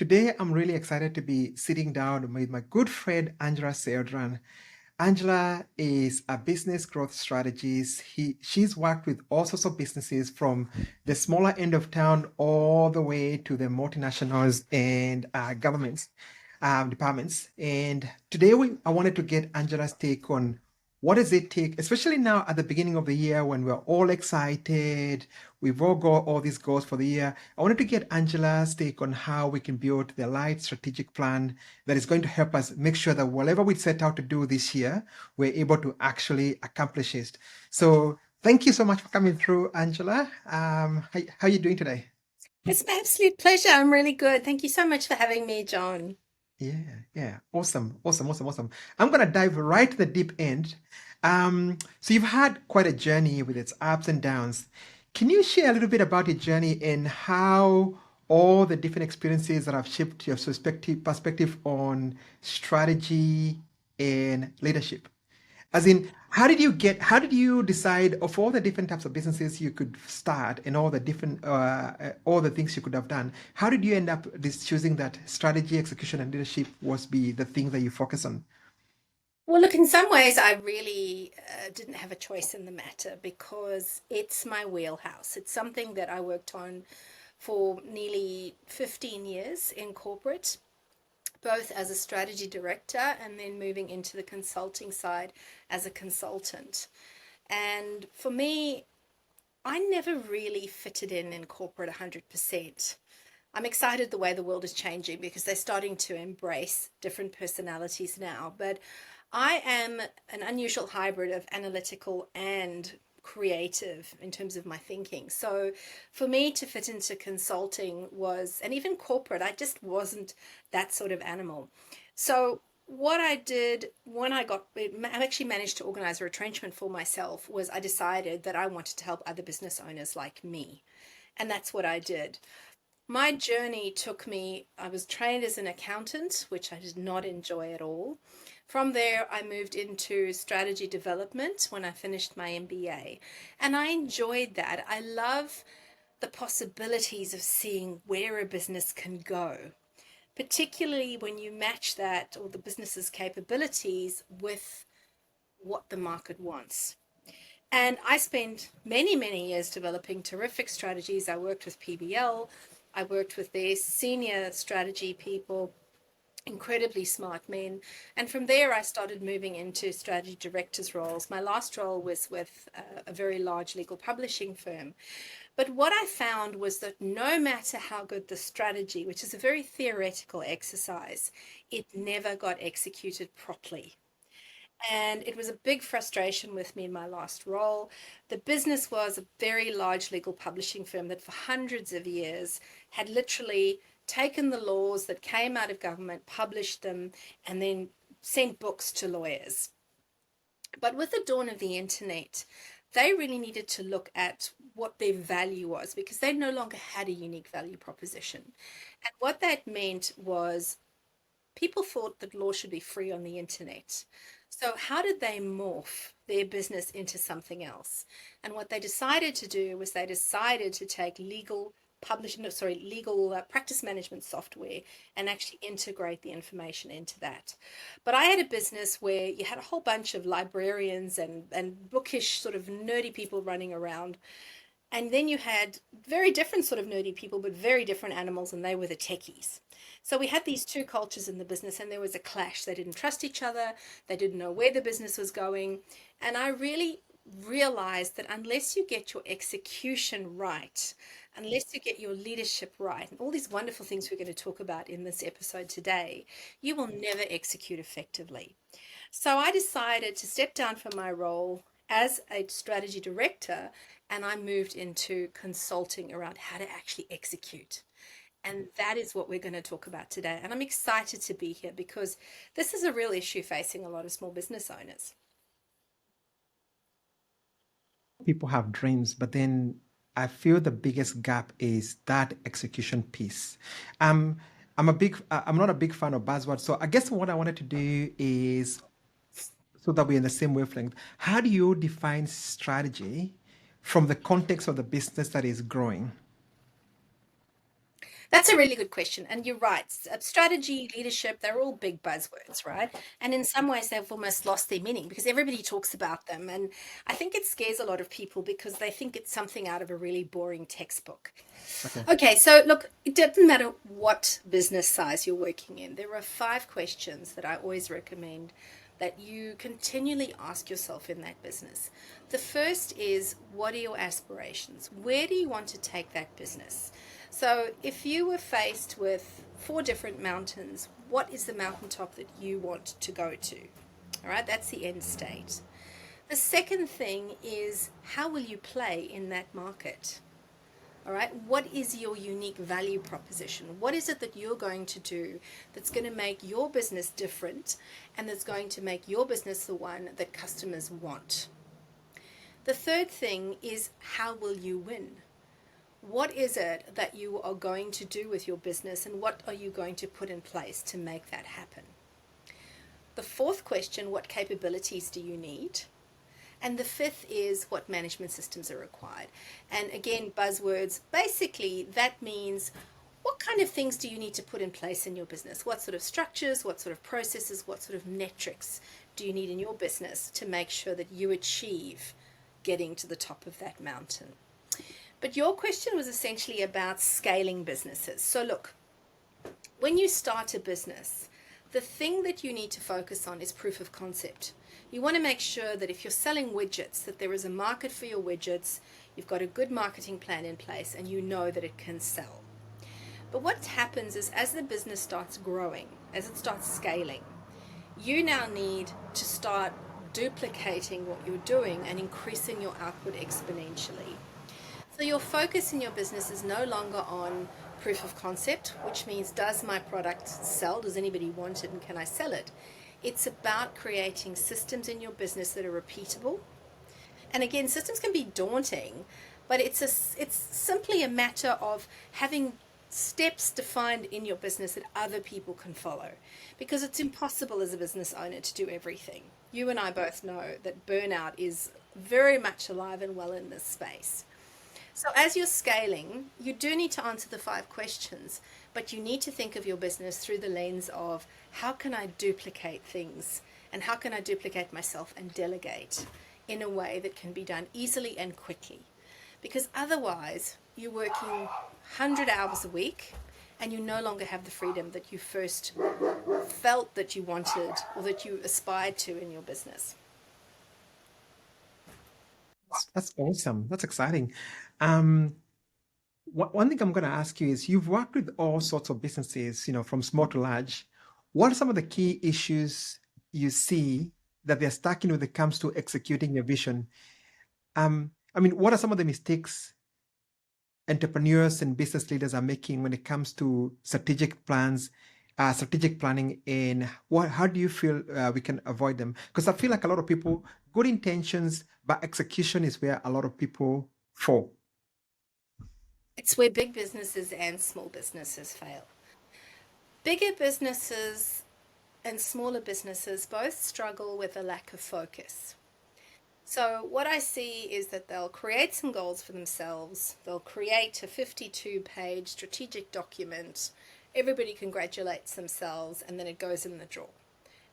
Today, I'm really excited to be sitting down with my good friend Angela Sedran. Angela is a business growth strategist. She's worked with all sorts of businesses from the smaller end of town all the way to the multinationals and governments departments. And today, I wanted to get Angela's take on what does it take, especially now at the beginning of the year when we're all excited, we've all got all these goals for the year. I wanted to get Angela's take on how we can build the right strategic plan that is going to help us make sure that whatever we set out to do this year, we're able to actually accomplish it. So thank you so much for coming through, Angela. How are you doing today? It's my absolute pleasure. I'm really good. Thank you so much for having me, John. Yeah. Awesome. I'm gonna dive right to the deep end. So you've had quite a journey with its ups and downs. Can you share a little bit about your journey and how all the different experiences that have shaped your perspective on strategy and leadership? As in, how did you decide of all the different types of businesses you could start and all the things you could have done? How did you end up choosing that strategy, execution, and leadership was be the thing that you focus on? Well, look, in some ways, I really didn't have a choice in the matter because it's my wheelhouse. It's something that I worked on for nearly 15 years in corporate, both as a strategy director and then moving into the consulting side as a consultant. And for me, I never really fitted in corporate 100%. I'm excited the way the world is changing because they're starting to embrace different personalities now. But I am an unusual hybrid of analytical and creative in terms of my thinking. So for me to fit into consulting was, and even corporate, I just wasn't that sort of animal. So what I did when I actually managed to organize a retrenchment for myself was I decided that I wanted to help other business owners like me. And that's what I did. My journey took me, I was trained as an accountant, which I did not enjoy at all. From there, I moved into strategy development when I finished my MBA. And I enjoyed that. I love the possibilities of seeing where a business can go, particularly when you match that or the business's capabilities with what the market wants. And I spent many, many years developing terrific strategies. I worked with PBL, I worked with their senior strategy people, incredibly smart men. And from there, I started moving into strategy directors' roles. My last role was with a very large legal publishing firm. But what I found was that no matter how good the strategy, which is a very theoretical exercise, it never got executed properly. And it was a big frustration with me in my last role. The business was a very large legal publishing firm that for hundreds of years had literally taken the laws that came out of government, published them, and then sent books to lawyers. But with the dawn of the internet, they really needed to look at what their value was because they no longer had a unique value proposition. And what that meant was people thought that law should be free on the internet. So, how did they morph their business into something else? And what they decided to do was they decided to take legal practice management software and actually integrate the information into that. But I had a business where you had a whole bunch of librarians and bookish sort of nerdy people running around, and then you had very different sort of nerdy people, but very different animals, and they were the techies. So we had these two cultures in the business, and there was a clash. They didn't trust each other, they didn't know where the business was going. And I really realized that unless you get your execution right, unless you get your leadership right, and all these wonderful things we're going to talk about in this episode today, you will never execute effectively. So I decided to step down from my role as a strategy director and I moved into consulting around how to actually execute. And that is what we're going to talk about today. And I'm excited to be here because this is a real issue facing a lot of small business owners. People have dreams, but then I feel the biggest gap is that execution piece. Um, I'm not a big fan of buzzwords, so I guess what I wanted to do is so that we're in the same wavelength. How do you define strategy from the context of the business that is growing? That's a really good question. And you're right. Strategy, leadership, they're all big buzzwords, right? And in some ways, they've almost lost their meaning because everybody talks about them. And I think it scares a lot of people because they think it's something out of a really boring textbook. Okay. Okay, so look, it doesn't matter what business size you're working in. There are 5 questions that I always recommend that you continually ask yourself in that business. The first is, what are your aspirations? Where do you want to take that business? So if you were faced with 4 different mountains, what is the mountaintop that you want to go to? All right, that's the end state. The second thing is, how will you play in that market? All right, what is your unique value proposition? What is it that you're going to do that's going to make your business different and that's going to make your business the one that customers want? The third thing is, how will you win? What is it that you are going to do with your business and what are you going to put in place to make that happen? The fourth question, what capabilities do you need? And the fifth is, what management systems are required? And again, buzzwords, basically that means, what kind of things do you need to put in place in your business? What sort of structures, what sort of processes, what sort of metrics do you need in your business to make sure that you achieve getting to the top of that mountain? But your question was essentially about scaling businesses. So look, when you start a business, the thing that you need to focus on is proof of concept. You want to make sure that if you're selling widgets, that there is a market for your widgets, you've got a good marketing plan in place, and you know that it can sell. But what happens is, as the business starts growing, as it starts scaling, you now need to start duplicating what you're doing and increasing your output exponentially. So your focus in your business is no longer on proof of concept, which means, does my product sell? Does anybody want it and can I sell it? It's about creating systems in your business that are repeatable. And again, systems can be daunting, but it's simply a matter of having steps defined in your business that other people can follow, because it's impossible as a business owner to do everything. You and I both know that burnout is very much alive and well in this space. So as you're scaling, you do need to answer the 5 questions, but you need to think of your business through the lens of, how can I duplicate things and how can I duplicate myself and delegate in a way that can be done easily and quickly? Because otherwise you're working 100 hours a week and you no longer have the freedom that you first felt that you wanted or that you aspired to in your business. That's awesome. That's exciting. Um, one thing I'm going to ask you is, you've worked with all sorts of businesses, from small to large. What are some of the key issues you see that they're stuck in when it comes to executing your vision? I mean, what are some of the mistakes entrepreneurs and business leaders are making when it comes to strategic plans, strategic planning, and how do you feel we can avoid them? Because I feel like a lot of people, good intentions, but execution is where a lot of people fall. It's where big businesses and small businesses fail. Bigger businesses and smaller businesses both struggle with a lack of focus. So, what I see is that they'll create some goals for themselves, they'll create a 52-page strategic document, everybody congratulates themselves, and then it goes in the drawer,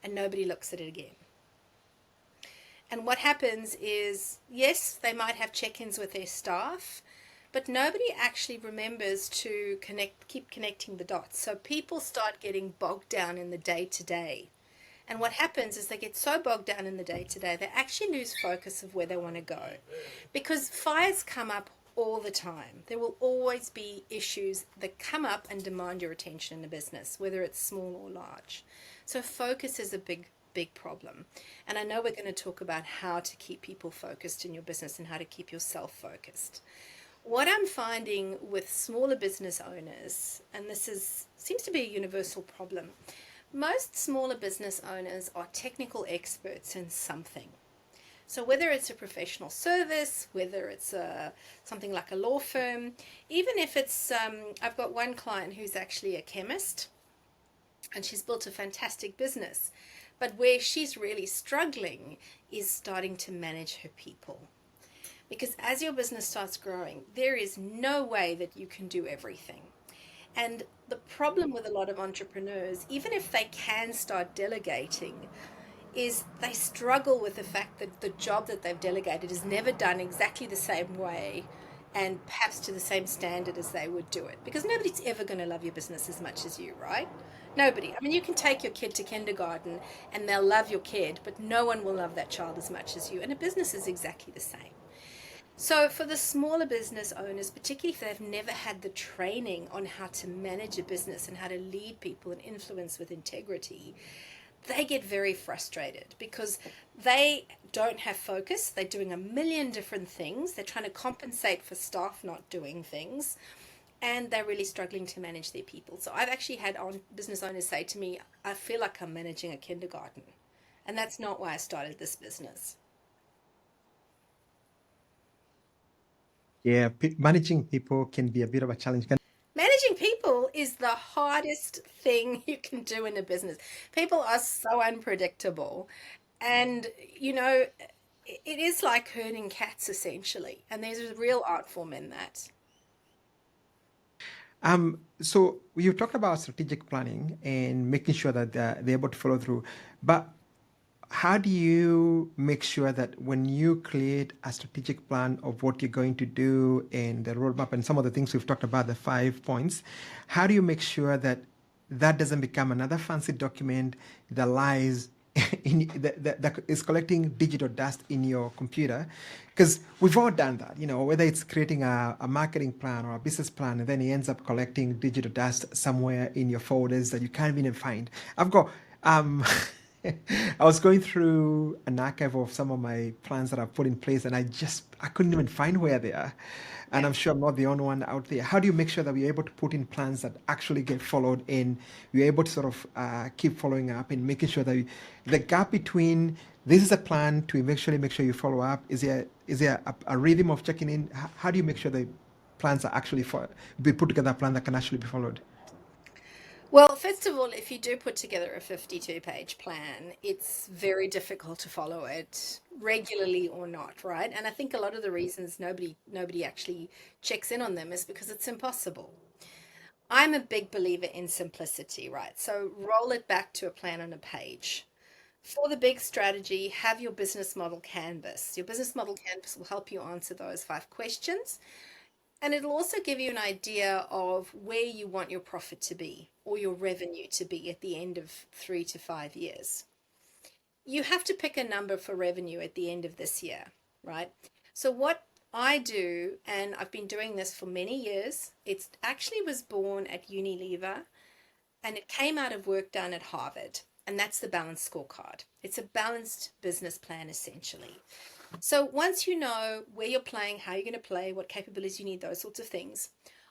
and nobody looks at it again. And what happens is, yes, they might have check ins with their staff, but nobody actually remembers to keep connecting the dots. So people start getting bogged down in the day to day. And what happens is, they get so bogged down in the day to day, they actually lose focus of where they want to go. Because fires come up all the time. There will always be issues that come up and demand your attention in a business, whether it's small or large. So focus is a big problem. And I know we're going to talk about how to keep people focused in your business and how to keep yourself focused. What I'm finding with smaller business owners, and seems to be a universal problem, most smaller business owners are technical experts in something. So whether it's a professional service, whether it's something like a law firm, even if it's, I've got one client who's actually a chemist, and she's built a fantastic business. But where she's really struggling is starting to manage her people. Because as your business starts growing, there is no way that you can do everything. And the problem with a lot of entrepreneurs, even if they can start delegating, is they struggle with the fact that the job that they've delegated is never done exactly the same way and perhaps to the same standard as they would do it. Because nobody's ever going to love your business as much as you, right? Nobody. I mean, you can take your kid to kindergarten and they'll love your kid, but no one will love that child as much as you. And a business is exactly the same. So, for the smaller business owners, particularly if they've never had the training on how to manage a business and how to lead people and influence with integrity, they get very frustrated because they don't have focus. They're doing a million different things. They're trying to compensate for staff not doing things, and they're really struggling to manage their people. So, I've actually had business owners say to me, I feel like I'm managing a kindergarten. And that's not why I started this business. Yeah, managing people can be a bit of a challenge. Managing people is the hardest thing you can do in a business. People are so unpredictable. And, you know, it is like herding cats essentially. And there's a real art form in that. So you talked about strategic planning and making sure that they're able to follow through. But how do you make sure that when you create a strategic plan of what you're going to do and the roadmap and some of the things we've talked about, the 5 points, how do you make sure that that doesn't become another fancy document that lies that is collecting digital dust in your computer? Because we've all done that, whether it's creating a marketing plan or a business plan, and then it ends up collecting digital dust somewhere in your folders that you can't even find. I've got um I was going through an archive of some of my plans that I've put in place, and I couldn't even find where they are. And Yeah. I'm sure I'm not the only one out there. How do you make sure that we're able to put in plans that actually get followed, and we're able to sort of keep following up and making sure that the gap between this is a plan to eventually make sure you follow up, is there a rhythm of checking in? How do you make sure the plans are actually be put together a plan that can actually be followed? Well, first of all, if you do put together a 52-page plan, it's very difficult to follow it regularly or not, right? And I think a lot of the reasons nobody actually checks in on them is because it's impossible. I'm a big believer in simplicity, right? So roll it back to a plan on a page. For the big strategy, have your business model canvas. Your business model canvas will help you answer those 5 questions. And it'll also give you an idea of where you want your profit to be or your revenue to be at the end of 3 to 5 years. You have to pick a number for revenue at the end of this year, right? So, what I do, and I've been doing this for many years, it actually was born at Unilever and it came out of work done at Harvard. And that's the balanced scorecard. It's a balanced business plan essentially. So once you know where you're playing, how you're going to play, what capabilities you need, those sorts of things,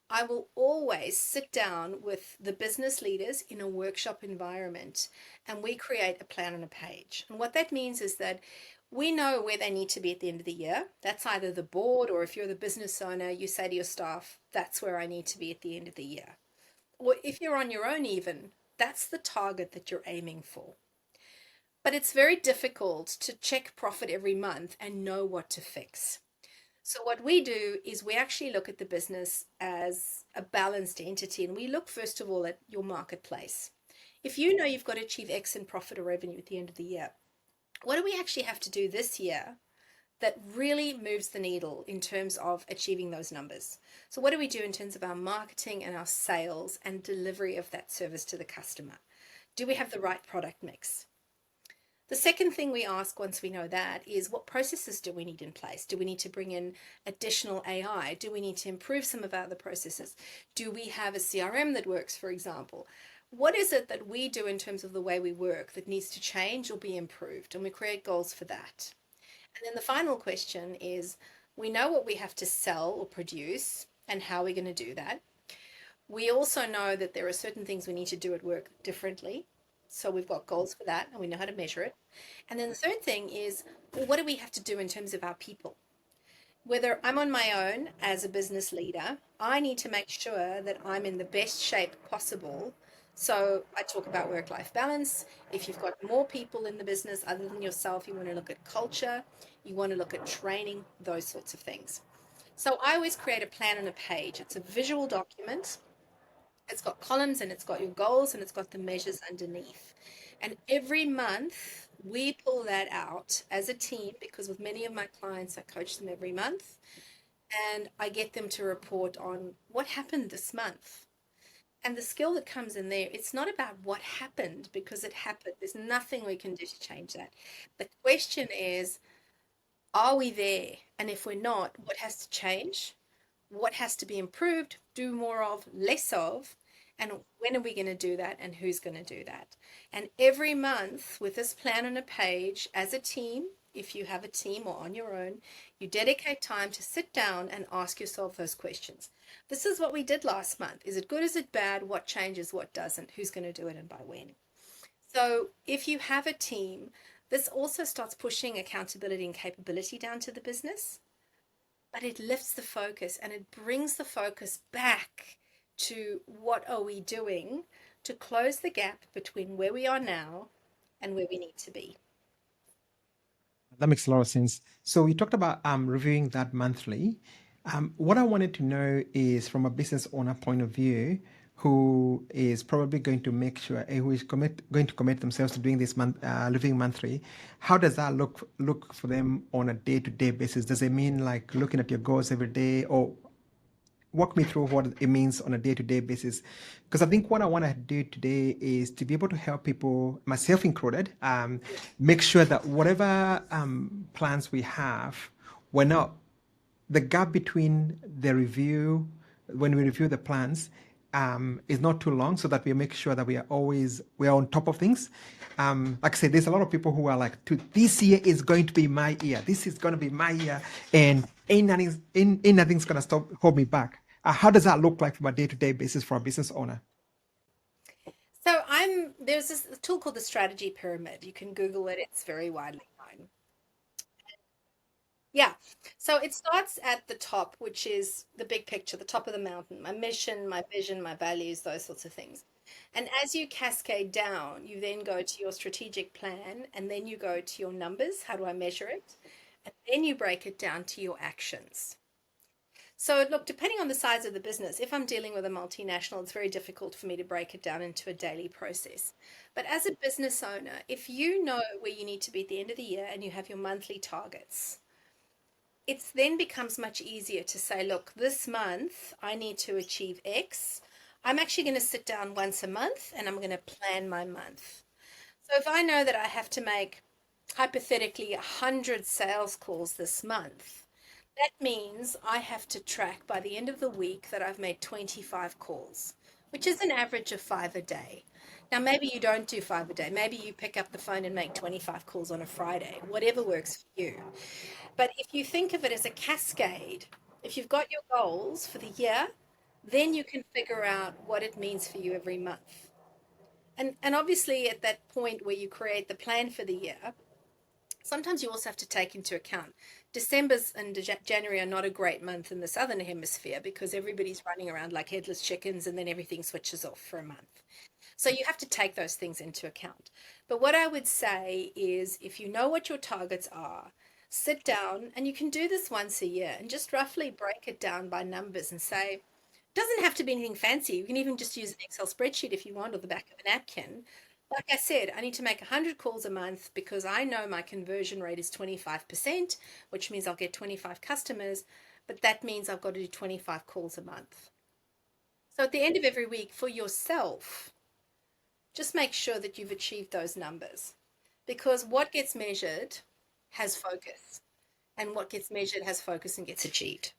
I will always sit down with the business leaders in a workshop environment and we create a plan on a page. And what that means is that we know where they need to be at the end of the year. That's either the board, or if you're the business owner, you say to your staff, that's where I need to be at the end of the year. Or if you're on your own, even, that's the target that you're aiming for. But it's very difficult to check profit every month and know what to fix. So, what we do is we actually look at the business as a balanced entity and we look first of all at your marketplace. If you know you've got to achieve X in profit or revenue at the end of the year, what do we actually have to do this year that really moves the needle in terms of achieving those numbers? So, what do we do in terms of our marketing and our sales and delivery of that service to the customer? Do we have the right product mix? The second thing we ask once we know that is what processes do we need in place? Do we need to bring in additional AI? Do we need to improve some of our other processes? Do we have a CRM that works, for example? What is it that we do in terms of the way we work that needs to change or be improved? And we create goals for that. And then the final question is we know what we have to sell or produce and how we're going to do that. We also know that there are certain things we need to do at work differently. So we've got goals for that and we know how to measure it. And then the third thing is, well, what do we have to do in terms of our people? Whether I'm on my own as a business leader, I need to make sure that I'm in the best shape possible. So I talk about work life balance. If you've got more people in the business other than yourself, you want to look at culture, you want to look at training, those sorts of things. So I always create a plan on a page. It's a visual document It's got columns and it's got your goals and it's got the measures underneath. And every month we pull that out as a team because with many of my clients, I coach them every month and I get them to report on what happened this month. And the skill that comes in there, it's not about what happened because it happened. There's nothing we can do to change that. The question is, are we there? And if we're not, what has to change? What has to be improved, do more of, less of, and when are we going to do that and who's going to do that? And every month with this plan on a page as a team, if you have a team or on your own, you dedicate time to sit down and ask yourself those questions. This is what we did last month. Is it good? Is it bad? What changes? What doesn't? Who's going to do it and by when? So if you have a team, this also starts pushing accountability and capability down to the business, but it lifts the focus and it brings the focus back to what are we doing to close the gap between where we are now and where we need to be. That makes a lot of sense. So you talked about reviewing that monthly. What I wanted to know is from a business owner point of view, who is probably going to make sure, who is going to commit themselves to doing this reviewing monthly. How does that look for them on a day-to-day basis? Does it mean like looking at your goals every day, or walk me through what it means on a day-to-day basis? Because I think what I want to do today is to be able to help people, myself included, make sure that whatever plans we have, we're not, the gap between the review, when we review the plans, is not too long, so that we make sure that we are on top of things. Like I said, there's a lot of people who are like, this year is going to be my year. This is going to be my year, and ain't nothing's going to hold me back. How does that look like from a day-to-day basis for a business owner? So there's this tool called the strategy pyramid. You can Google it, it's very widely known. Yeah. So it starts at the top, which is the big picture, the top of the mountain, my mission, my vision, my values, those sorts of things. And as you cascade down, you then go to your strategic plan and then you go to your numbers. How do I measure it? And then you break it down to your actions. So, look, depending on the size of the business, if I'm dealing with a multinational, it's very difficult for me to break it down into a daily process. But as a business owner, if you know where you need to be at the end of the year and you have your monthly targets, it then becomes much easier to say, look, this month I need to achieve X. I'm actually going to sit down once a month and I'm going to plan my month. So if I know that I have to make hypothetically 100 sales calls this month, that means I have to track by the end of the week that I've made 25 calls, which is an average of 5 a day. Now, maybe you don't do 5 a day. Maybe you pick up the phone and make 25 calls on a Friday, whatever works for you. But if you think of it as a cascade, if you've got your goals for the year, then you can figure out what it means for you every month. And obviously, at that point where you create the plan for the year, sometimes you also have to take into account December's and January are not a great month in the southern hemisphere because everybody's running around like headless chickens and then everything switches off for a month. So you have to take those things into account. But what I would say is if you know what your targets are, sit down and you can do this once a year and just roughly break it down by numbers and say, it doesn't have to be anything fancy. You can even just use an Excel spreadsheet if you want or the back of a napkin. Like I said, I need to make 100 calls a month because I know my conversion rate is 25%, which means I'll get 25 customers, but that means I've got to do 25 calls a month. So at the end of every week for yourself, just make sure that you've achieved those numbers because what gets measured has focus, and what gets measured has focus and gets achieved.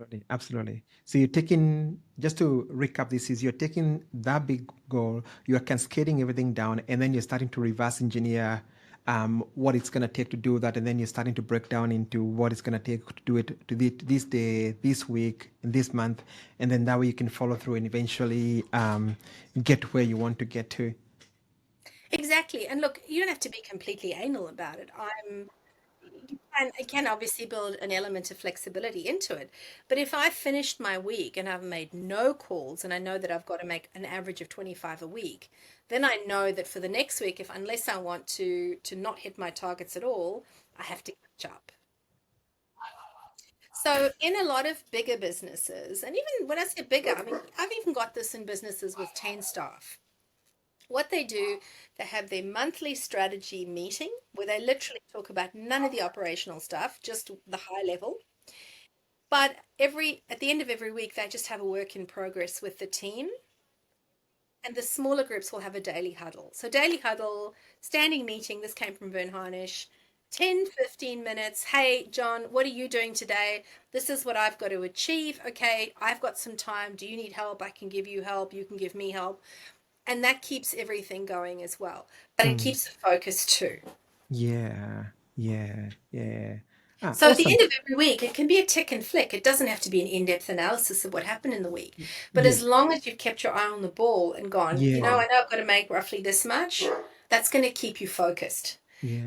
Absolutely, absolutely. So you're taking, just to recap this, is you're taking that big goal, you're cascading everything down, and then you're starting to reverse engineer what it's going to take to do that, and then you're starting to break down into what it's going to take to do it this day, this week, and this month, and then that way you can follow through and eventually get to where you want to get to. Exactly. And look, you don't have to be completely anal about it. It can obviously build an element of flexibility into it. But if I've finished my week and I've made no calls and I know that I've got to make an average of 25 a week, then I know that for the next week, if unless I want to not hit my targets at all, I have to catch up. So, in a lot of bigger businesses, and even when I say bigger, I mean, I've even got this in businesses with 10 staff. What they do, they have their monthly strategy meeting where they literally talk about none of the operational stuff, just the high level. But at the end of every week, they just have a work in progress with the team, and the smaller groups will have a daily huddle. So daily huddle, standing meeting, this came from Vern Harnish, 10, 15 minutes. Hey, John, what are you doing today? This is what I've got to achieve. Okay, I've got some time. Do you need help? I can give you help. You can give me help. And that keeps everything going as well. But it Mm. keeps the focus too. Yeah, yeah. Ah, So at the awesome. end of every week, it can be a tick and flick. It doesn't have to be an in depth analysis of what happened in the week. But Yeah, as long as you've kept your eye on the ball and gone, yeah, I know I've got to make roughly this much, that's going to keep you focused.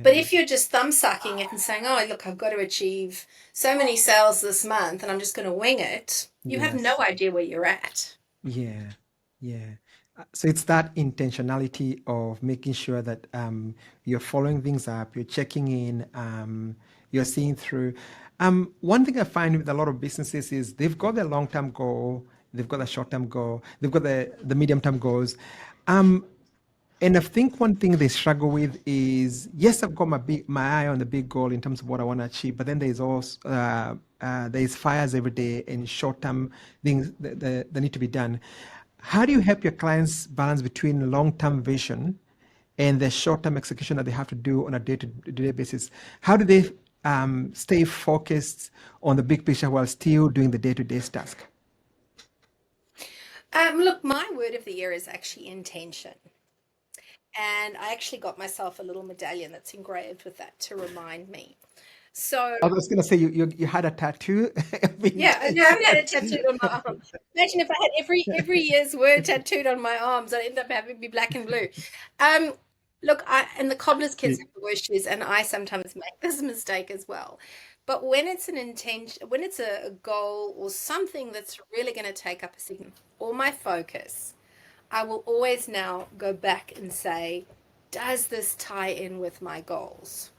But yeah, if you're just thumb sucking it and saying, oh, look, I've got to achieve so many sales this month and I'm just going to wing it, you have no yes. idea where you're at. Yeah, yeah. So it's that intentionality of making sure that you're following things up, you're checking in, you're seeing through. One thing I find with a lot of businesses is they've got their long-term goal, they've got a short-term goal, they've got the medium-term goals. Um, and I think one thing they struggle with is, yes, I've got my eye on the big goal in terms of what I want to achieve, but then there's also there's fires every day and short-term things that need to be done. How do you help your clients balance between long-term vision and the short-term execution that they have to do on a day-to-day basis? How do they stay focused on the big picture while still doing the day-to-day task? Look, my word of the year is actually intention. And I actually got myself a little medallion that's engraved with that to remind me. So, I was going to say you had a tattoo of yeah, I haven't had it intention. tattooed on my arm. Imagine if I had every year's word tattooed on my arms, I'd end up having to be black and blue. Um, Look, and the cobbler's kids have the worst shoes, and I sometimes make this mistake as well. But when it's an intention, when it's a goal or something that's really going to take up a significant or my focus, I will always now go back and say, does this tie in with my goals?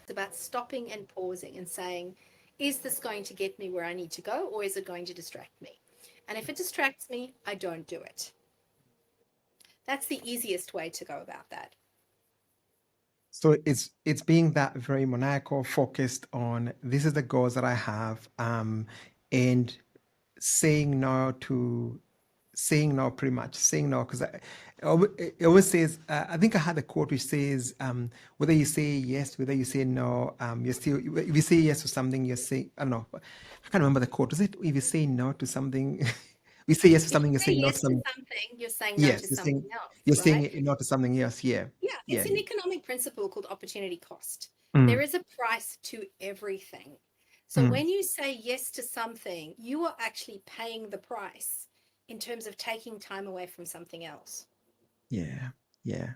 It's about stopping and pausing and saying, is this going to get me where I need to go or is it going to distract me? And if it distracts me, I don't do it. That's the easiest way to go about that. So it's being that very maniacal, focused on this is the goals that I have, and saying no to saying no, pretty much saying no, because it always says, I think I had a quote which says, whether you say yes, whether you say no, you're still, if you say yes to something, you're saying, I don't know, I can't remember the quote. Is it if you say no to something, we say yes to If you something, you're say saying no to yes to something. something, you're saying no to Yes, something else, you're right? saying no to something else. Yeah, Yeah, yeah, it's an yeah. economic principle called opportunity cost. There Mm, is a price to everything. So mm. when you say yes to something, you are actually paying the price in terms of taking time away from something else. Yeah, yeah.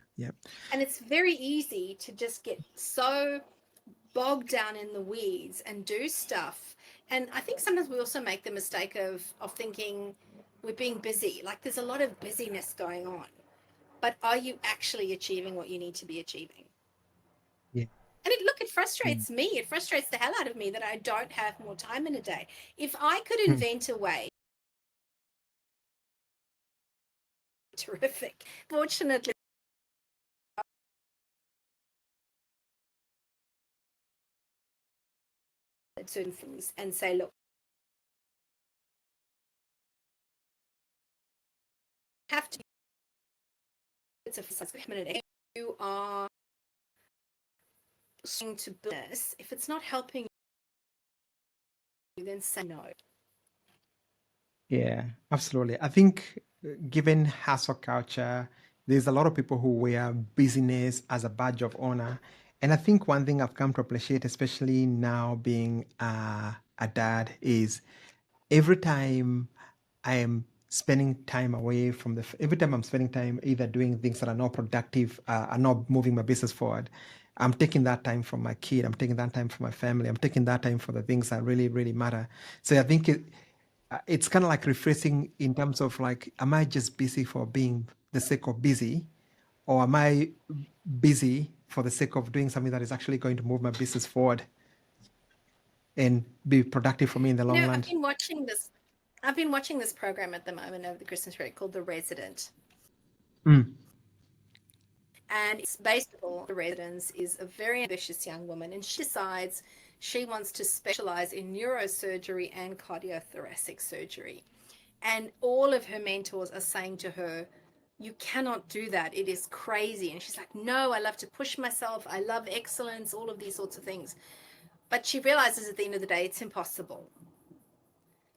And it's very easy to just get so bogged down in the weeds and do stuff. And I think sometimes we also make the mistake of thinking we're being busy. Like there's a lot of busyness going on. But are you actually achieving what you need to be achieving? Yeah. And look, it Mm, frustrates me. It frustrates the hell out of me that I don't have more time in a day. If I could mm. invent a way, terrific. Fortunately, certain things and say, look, have to. It's a minute. You are to business. If it's not helping you, then say no. Yeah, absolutely. I think given hustle culture, there's a lot of people who wear busyness as a badge of honor. And I think one thing I've come to appreciate, especially now being a dad, is every time I am spending time away from every time I'm spending time either doing things that are not productive, are not moving my business forward, I'm taking that time from my kid. I'm taking that time for my family. I'm taking that time for the things that really, really matter. So I think it's kind of like refreshing in terms of like, am I just busy for being the sake of busy, or am I busy for the sake of doing something that is actually going to move my business forward? and be productive for me in the You long know, run. I've been watching this program at the moment over the Christmas break called The Resident. Mm. And it's based on the residence is a very ambitious young woman, and she decides she wants to specialize in neurosurgery and cardiothoracic surgery. And all of her mentors are saying to her, you cannot do that. It is crazy. And she's like, no, I love to push myself. I love excellence, all of these sorts of things. But she realizes at the end of the day, it's impossible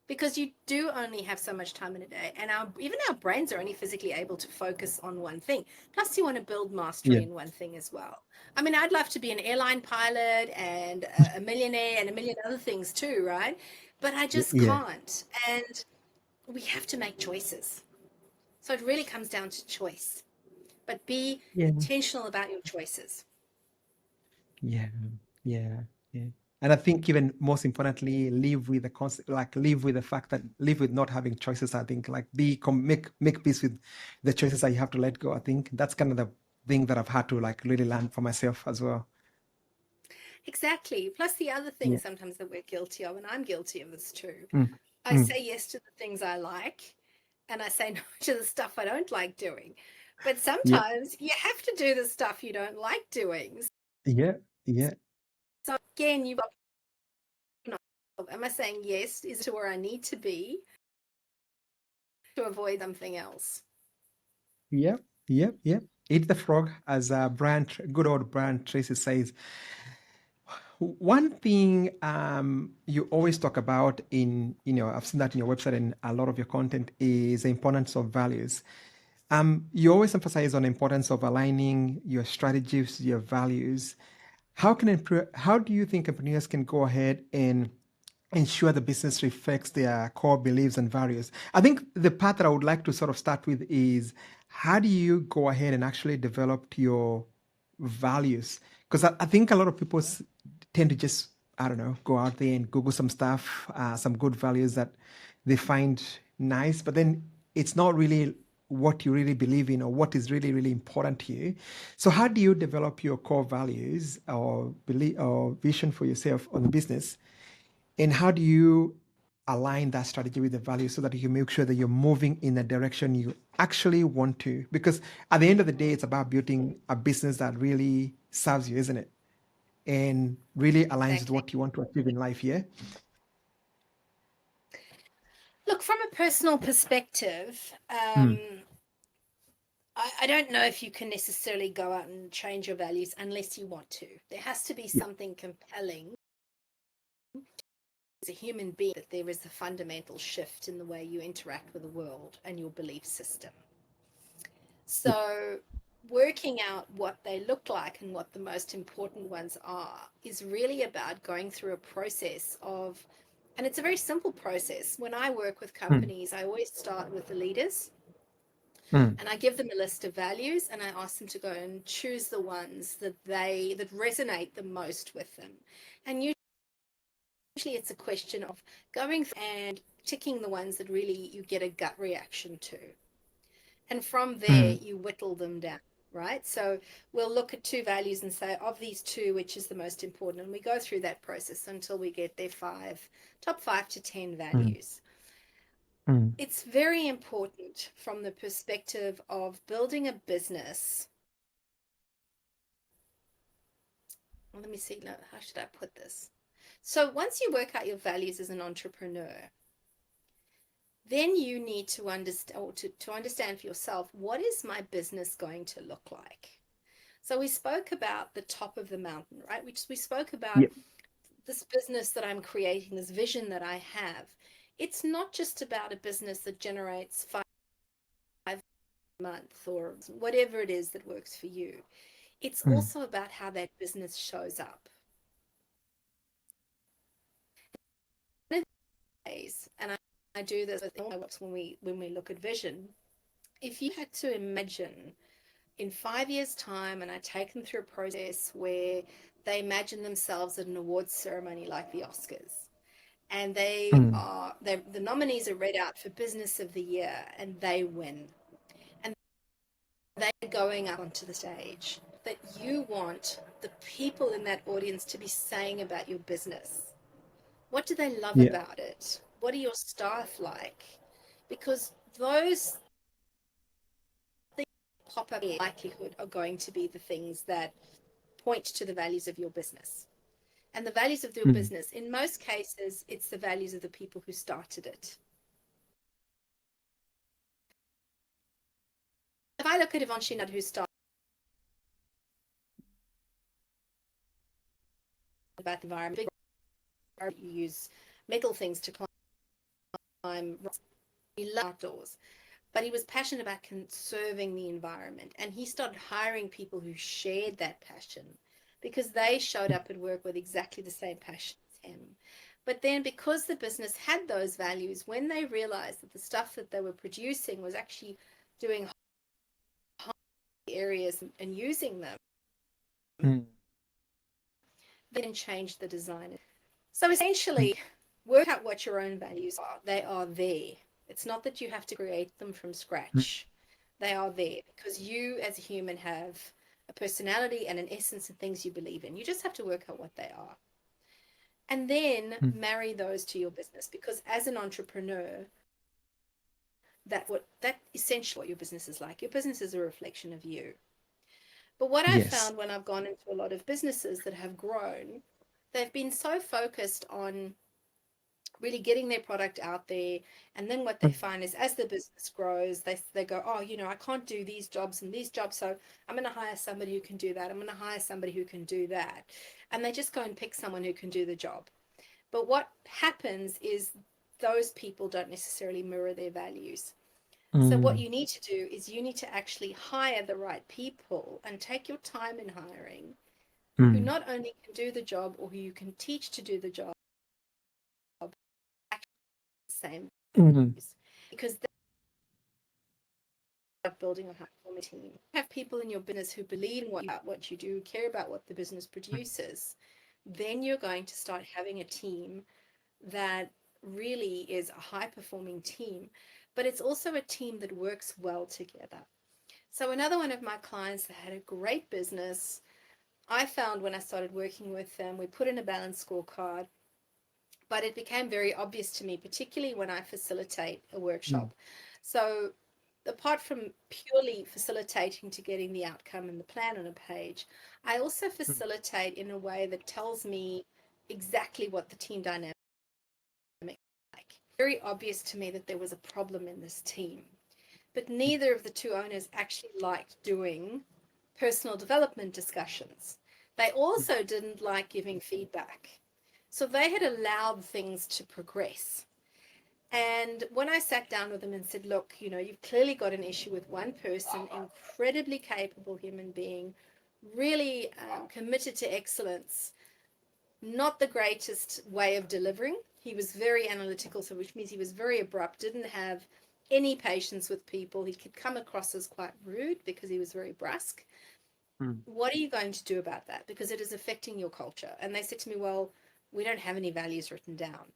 because you do only have so much time in a day, and even our brains are only physically able to focus on one thing. Plus you want to build Yeah. mastery in one thing as well. I mean, I'd love to be an airline pilot and a millionaire and a million other things too, right? But I just Yeah. can't, and we have to make choices. So it really comes down to choice, but be Yeah. intentional about your choices. Yeah. Yeah. Yeah. And I think even most importantly, live with the concept, like live with the fact that live with not having choices. I think like make peace with the choices that you have to let go. I think that's kind of the thing that I've had to like really learn for myself as well. Exactly. Plus the other thing Yeah. sometimes that we're guilty of, and I'm guilty of this too, Mm. I Mm. say yes to the things I like and I say no to the stuff I don't like doing. But Yeah. sometimes you have to do the stuff you don't like doing. Yeah. Yeah. So again, you've got, am I saying yes? Is it to where I need to be to avoid something else? Yep, yep, yep. Eat the frog, as good old Brian Tracy says. One thing you always talk about I've seen that in your website and a lot of your content is the importance of values. You always emphasize on the importance of aligning your strategies, your values. How do you think entrepreneurs can go ahead and ensure the business reflects their core beliefs and values? I think the part that I would like to sort of start with is how do you go ahead and actually develop your values? Because I think a lot of people tend to just, I don't know, go out there and Google some stuff, some good values that they find nice, but then it's not really what you really believe in or what is really, really important to you. So how do you develop your core values or belief or vision for yourself on the business? And how do you align that strategy with the value so that you can make sure that you're moving in the direction you actually want to? Because at the end of the day, it's about building a business that really serves you, isn't it? And really aligns with Exactly. what you want to achieve in life, yeah? Look, from a personal perspective, Mm. I don't know if you can necessarily go out and change your values unless you want to. There has to be Yeah. something compelling as a human being that there is a fundamental shift in the way you interact with the world and your belief system. Yeah. So, working out what they look like and what the most important ones are is really about going through a process of, and it's a very simple process. When I work with Mm. companies, I always start with the leaders Mm. and I give them a list of values and I ask them to go and choose the ones that resonate the most with them. And usually it's a question of going and ticking the ones that really you get a gut reaction to. And from there, Mm. you whittle them down, right? So we'll look at two values and say, of these two, which is the most important? And we go through that process until we get their top 5 to 10 Mm. values. Mm. It's very important from the perspective of building a business. Well, let me see, how should I put this? So once you work out your values as an entrepreneur, then you need to understand, or to understand for yourself, what is my business going to look like? So we spoke about the top of the mountain, right? We spoke about Yeah. this business that I'm creating, this vision that I have. It's not just about a business that generates 5 a month or whatever it is that works for you. It's Mm. also about how that business shows up. And I do this with all my works when we look at vision. If you had to imagine in 5 years' time, and I take them through a process where they imagine themselves at an awards ceremony like the Oscars, and Mm. the nominees are read out for Business of the Year, and they win, and they're going up onto the stage. That you want the people in that audience to be saying about your business. What do they love Yeah. about it? What are your staff like? Because those things pop up in likelihood are going to be the things that point to the values of your business. And the values of your Mm. business, in most cases, it's the values of the people who started it. If I look at Yvonne Chouinard, who started about the environment, you use metal things to climb. He loved outdoors, but he was passionate about conserving the environment. And he started hiring people who shared that passion because they showed up at work with exactly the same passion as him. But then, because the business had those values, when they realized that the stuff that they were producing was actually doing areas and using them, Mm. then changed the design. So Mm. essentially, work out what your own values are. They are there. It's not that you have to create them from Mm. scratch. They are there because you, as a human, have a personality and an essence and things you believe in. You just have to work out what they are. And then Mm. marry those to your business because as an entrepreneur, that essentially what your business is like. Your business is a reflection of you. But what I've Yes. found when I've gone into a lot of businesses that have grown, they've been so focused on really getting their product out there. And then what they Mm. find is as the business grows, they go, oh, I can't do these jobs and these jobs. So I'm going to hire somebody who can do that. I'm going to hire somebody who can do that. And they just go and pick someone who can do the job. But what happens is those people don't necessarily mirror their values. So what Mm. you need to do is you need to actually hire the right people and take your time in hiring who Mm. not only can do the job or who you can teach to do the job, actually the same Mm. values. Because of building a high performing team. Have people in your business who believe in what you do, care about what the business produces, then you're going to start having a team that really is a high performing team, but it's also a team that works well together. So another one of my clients that had a great business, I found when I started working with them, we put in a balanced scorecard, but it became very obvious to me, particularly when I facilitate a Mm. workshop. So apart from purely facilitating to getting the outcome and the plan on a page, I also Mm. facilitate in a way that tells me exactly what the team dynamic is like. Very obvious to me that there was a problem in this team, but neither of the two owners actually liked doing personal development discussions. They Mm. also didn't like giving feedback. So they had allowed things to progress. And when I sat down with them and said, look, you've clearly got an issue with one person, incredibly capable human being, really committed to excellence, not the greatest way of delivering. He was very analytical, so which means he was very abrupt, didn't have any patience with people. He could come across as quite rude because he was very brusque. Mm. What are you going to do about that? Because it is affecting your culture. And they said to me, well, we don't have any values written down.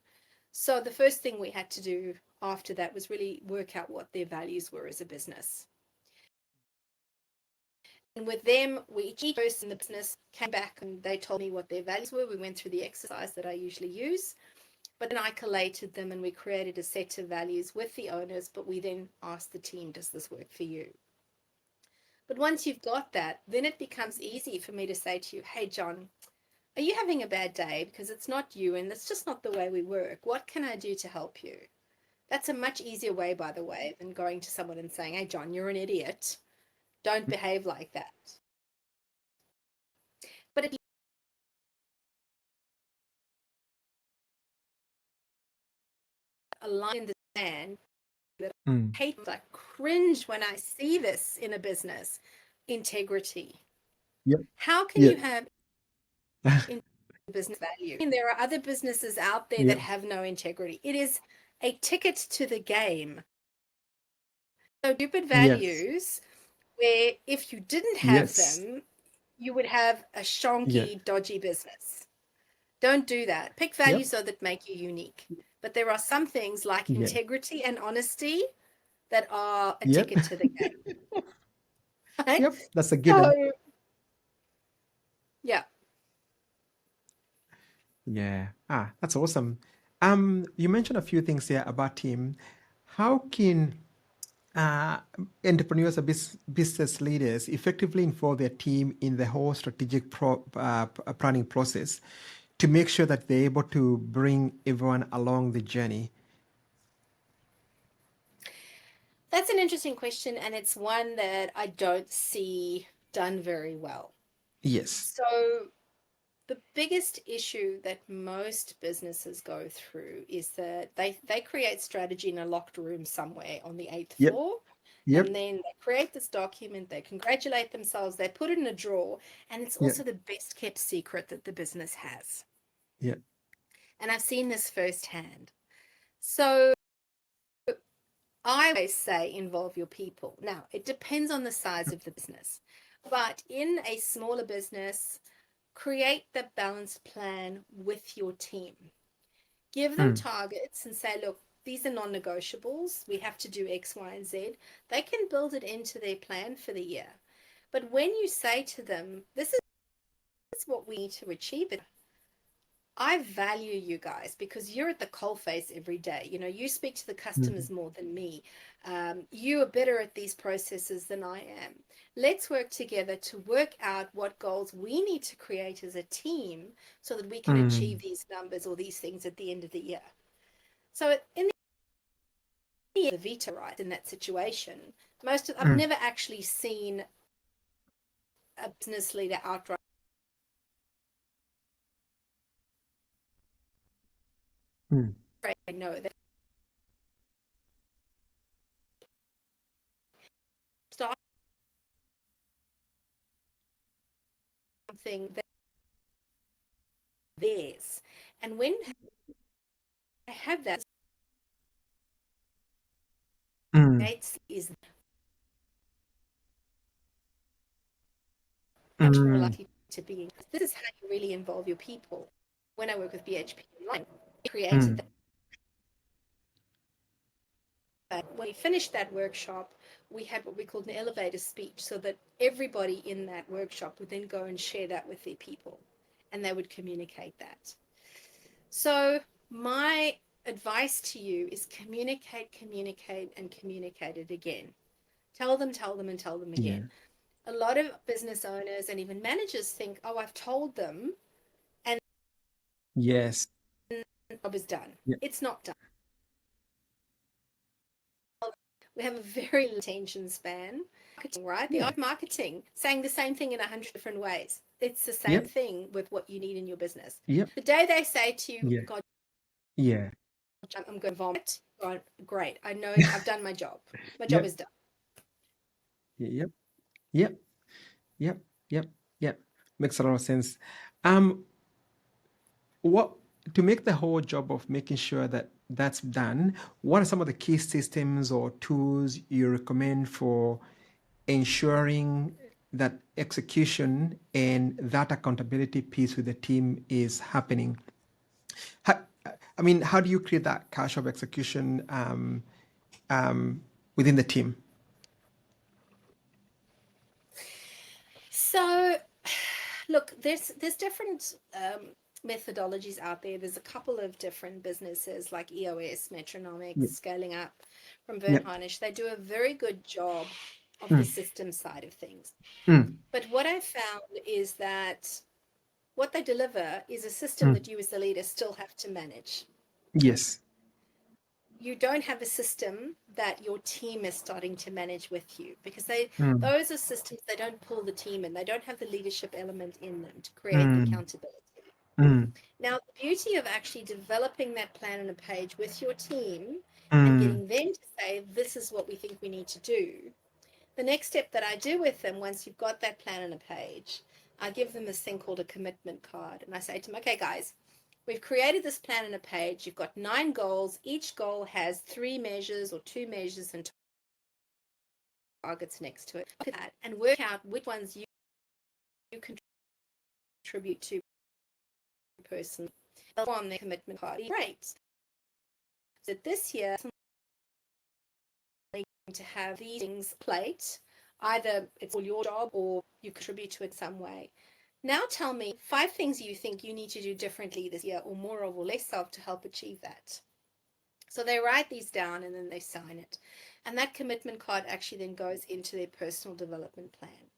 So the first thing we had to do after that was really work out what their values were as a business. And with them, each person in the business came back and they told me what their values were. We went through the exercise that I usually use, but then I collated them and we created a set of values with the owners. But we then asked the team, does this work for you? But once you've got that, then it becomes easy for me to say to you, hey, John, are you having a bad day? Because it's not you and it's just not the way we work. What can I do to help you? That's a much easier way, by the way, than going to someone and saying, hey, John, you're an idiot. Don't behave like that. But it aligns in the sand that Mm. I hate, I cringe when I see this in a business. Integrity. Yep. How can Yeah. you have business value? And there are other businesses out there that Yep. have no integrity. It is a ticket to the game. So stupid Yes. values where if you didn't have Yes. them, you would have a Yeah. shonky, dodgy business. Don't do that. Pick Yep. values so that make you unique. But there are some things like Yeah. integrity and honesty that are a Yep. ticket to the game. Right? Yep. That's a given. So, yeah. Yeah. Ah, that's awesome. You mentioned a few things here about team. How can uh, entrepreneurs or business leaders effectively involve their team in the whole strategic planning process to make sure that they're able to bring everyone along the journey? That's an interesting question, and it's one that I don't see done very well. Yes. So, the biggest issue that most businesses go through is that they create strategy in a locked room somewhere on the eighth Yep. floor. Yep. And then they create this document, they congratulate themselves, they put it in a drawer, and it's Yep. also the best kept secret that the business has. Yep. And I've seen this firsthand. So I always say involve your people. Now, it depends on the size of the business, but in a smaller business, create the balanced plan with your team. Give them Mm, targets and say, look, these are non negotiables. We have to do X, Y, and Z. They can build it into their plan for the year. But when you say to them, this is what we need to achieve, I value you guys because you're at the coalface every day. You know, you speak to the mm, customers more than me. You are better at these processes than I am. Let's work together to work out what goals we need to create as a team so that we can achieve mm, these numbers or these things at the end of the year. So in the veto right in that situation, I've mm, never actually seen a business leader outright mm, no. That start something that theirs, and when I have that, mm, is much more mm, likely to be. This is how you really involve your people. When I work with BHP Online, we created mm, that. When we finished that workshop, we had what we called an elevator speech so that everybody in that workshop would then go and share that with their people and they would communicate that. So, my advice to you is communicate, communicate, and communicate it again. Tell them, tell them, and tell them yeah. again. A lot of business owners and even managers think, oh, I've told them and Yes. the job is done. Yeah. It's not done. We have a very low attention span. Marketing, right? The Yeah. art of marketing, saying the same thing in 100 different ways. It's the same Yep. thing with what you need in your business. Yep. The day they say to you, Yeah. God, Yeah. I'm going to vomit, God, great. I know I've done my job. My job Yep. is done. Yep. Yep. Yep. Yep. Yep. Makes a lot of sense. Um, what to make the whole job of making sure that that's done, what are some of the key systems or tools you recommend for ensuring that execution and that accountability piece with the team is happening? How, I mean, how do you create that cache of execution within the team? So, look, there's different methodologies out there. There's a couple of different businesses like EOS, Metronomics, Yeah. Scaling Up from Bern Yeah. Heinisch. They do a very good job of the Mm, system side of things. mm, But what I found is that what they deliver is a system mm. that you as the leader still have to manage. Yes. You don't have a system that your team is starting to manage with you because Mm, those are systems they don't pull the team in. They don't have the leadership element in them to create the mm, accountability. mm, Now, the beauty of actually developing that plan on a page with your team and mm, getting them to say, this is what we think we need to do. The next step that I do with them, once you've got that plan on a page, I give them this thing called a commitment card. And I say to them, okay, guys, we've created this plan on a page. You've got 9 goals. Each goal has 3 measures or 2 measures and targets next to it. Look at that and work out which ones you contribute to personally. On their commitment card. Great. So this year, I'm going to have these things plate. Either it's all your job or you contribute to it some way. Now tell me 5 things you think you need to do differently this year, or more of or less of, to help achieve that. So they write these down and then they sign it. And that commitment card actually then goes into their personal development plan.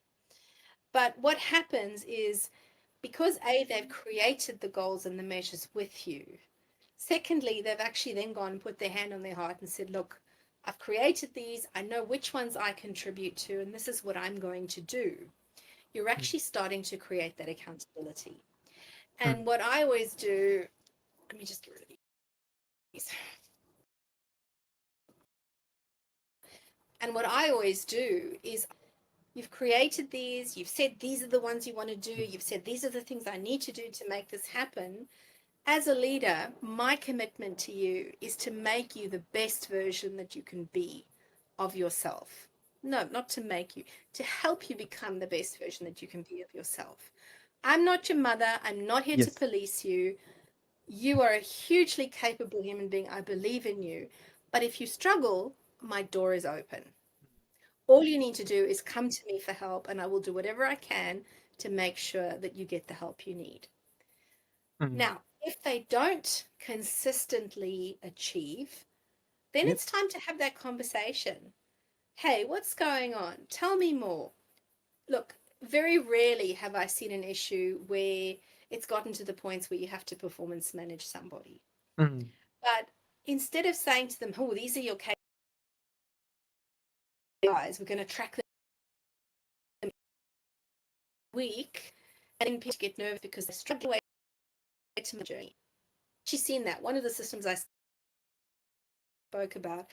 But what happens is, because A, they've created the goals and the measures with you. Secondly, they've actually then gone and put their hand on their heart and said, look, I've created these. I know which ones I contribute to, and this is what I'm going to do. You're actually starting to create that accountability. Mm. And what I always do, let me just get rid of these. And what I always do is, you've created these, you've said these are the ones you want to do, you've said these are the things I need to do to make this happen. As a leader, my commitment to you is to make you the best version that you can be of yourself. No, not to make you, to help you become the best version that you can be of yourself. I'm not your mother. I'm not here to Yes. police you. You are a hugely capable human being. I believe in you. But if you struggle, my door is open. All you need to do is come to me for help, and I will do whatever I can to make sure that you get the help you need. Mm. Now, if they don't consistently achieve, then Yep. it's time to have that conversation. Hey, what's going on? Tell me more. Look, very rarely have I seen an issue where it's gotten to the points where you have to performance manage somebody. Mm. But instead of saying to them, oh, these are your KPIs, we're going to track them week, and people get nervous because they struggle away to my journey. She's seen that. One of the systems I spoke about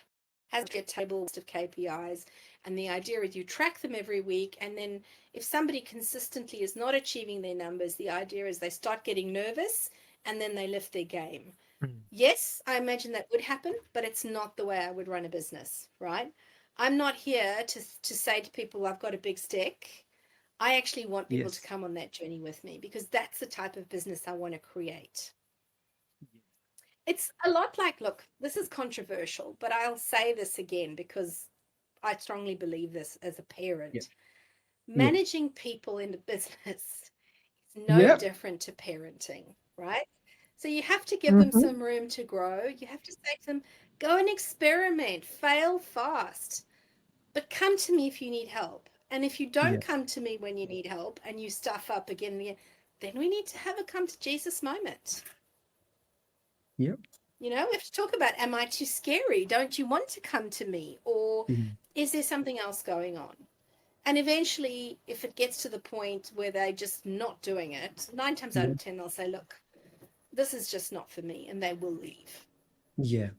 has a table of KPIs, and the idea is you track them every week, and then if somebody consistently is not achieving their numbers, the idea is they start getting nervous and then they lift their game. Mm. Yes, I imagine that would happen, but it's not the way I would run a business, right? I'm not here to say to people, I've got a big stick. I actually want people to Yes. come on that journey with me, because that's the type of business I want to create. It's a lot like, look, this is controversial, but I'll say this again because I strongly believe this as a Yeah. parent. Yeah. Managing people in the business is no Yep. different to parenting, right? So you have to give them Mm-hmm. some room to grow. You have to say to them, go and experiment, fail fast, but come to me if you need help. And if you don't Yes. come to me when you need help and you stuff up again and again, then we need to have a come to Jesus moment. Yep. You know, we have to talk about, am I too scary? Don't you want to come to me? Or Mm. is there something else going on? And eventually, if it gets to the point where they're just not doing it, 9 times out Yeah. of 10, they'll say, look, this is just not for me, and they will leave. Yeah.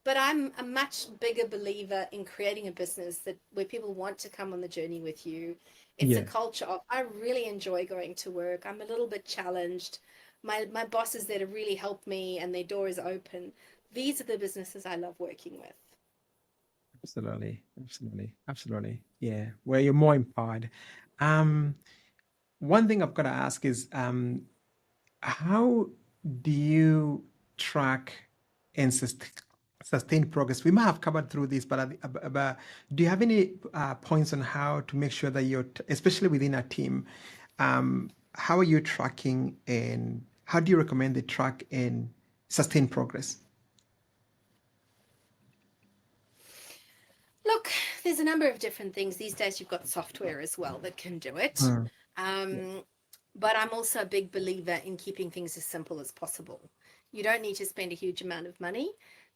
But I'm a much bigger believer in creating a business that where people want to come on the journey with you. It's a Yeah. culture of, I really enjoy going to work. I'm a little bit challenged. My boss is there to really help me, and their door is open. These are the businesses I love working with. Absolutely. Absolutely. Absolutely. Yeah. Where you're more empowered. Um, One thing I've got to ask is, how do you track and sustain progress? We might have covered through this, but do you have any points on how to make sure that especially within a team, how are you tracking, and how do you recommend they track and sustain progress? Look, there's a number of different things. These days, you've got software as well that can do it. Mm. Yeah. Um, but I'm also a big believer in keeping things as simple as possible. You don't need to spend a huge amount of money.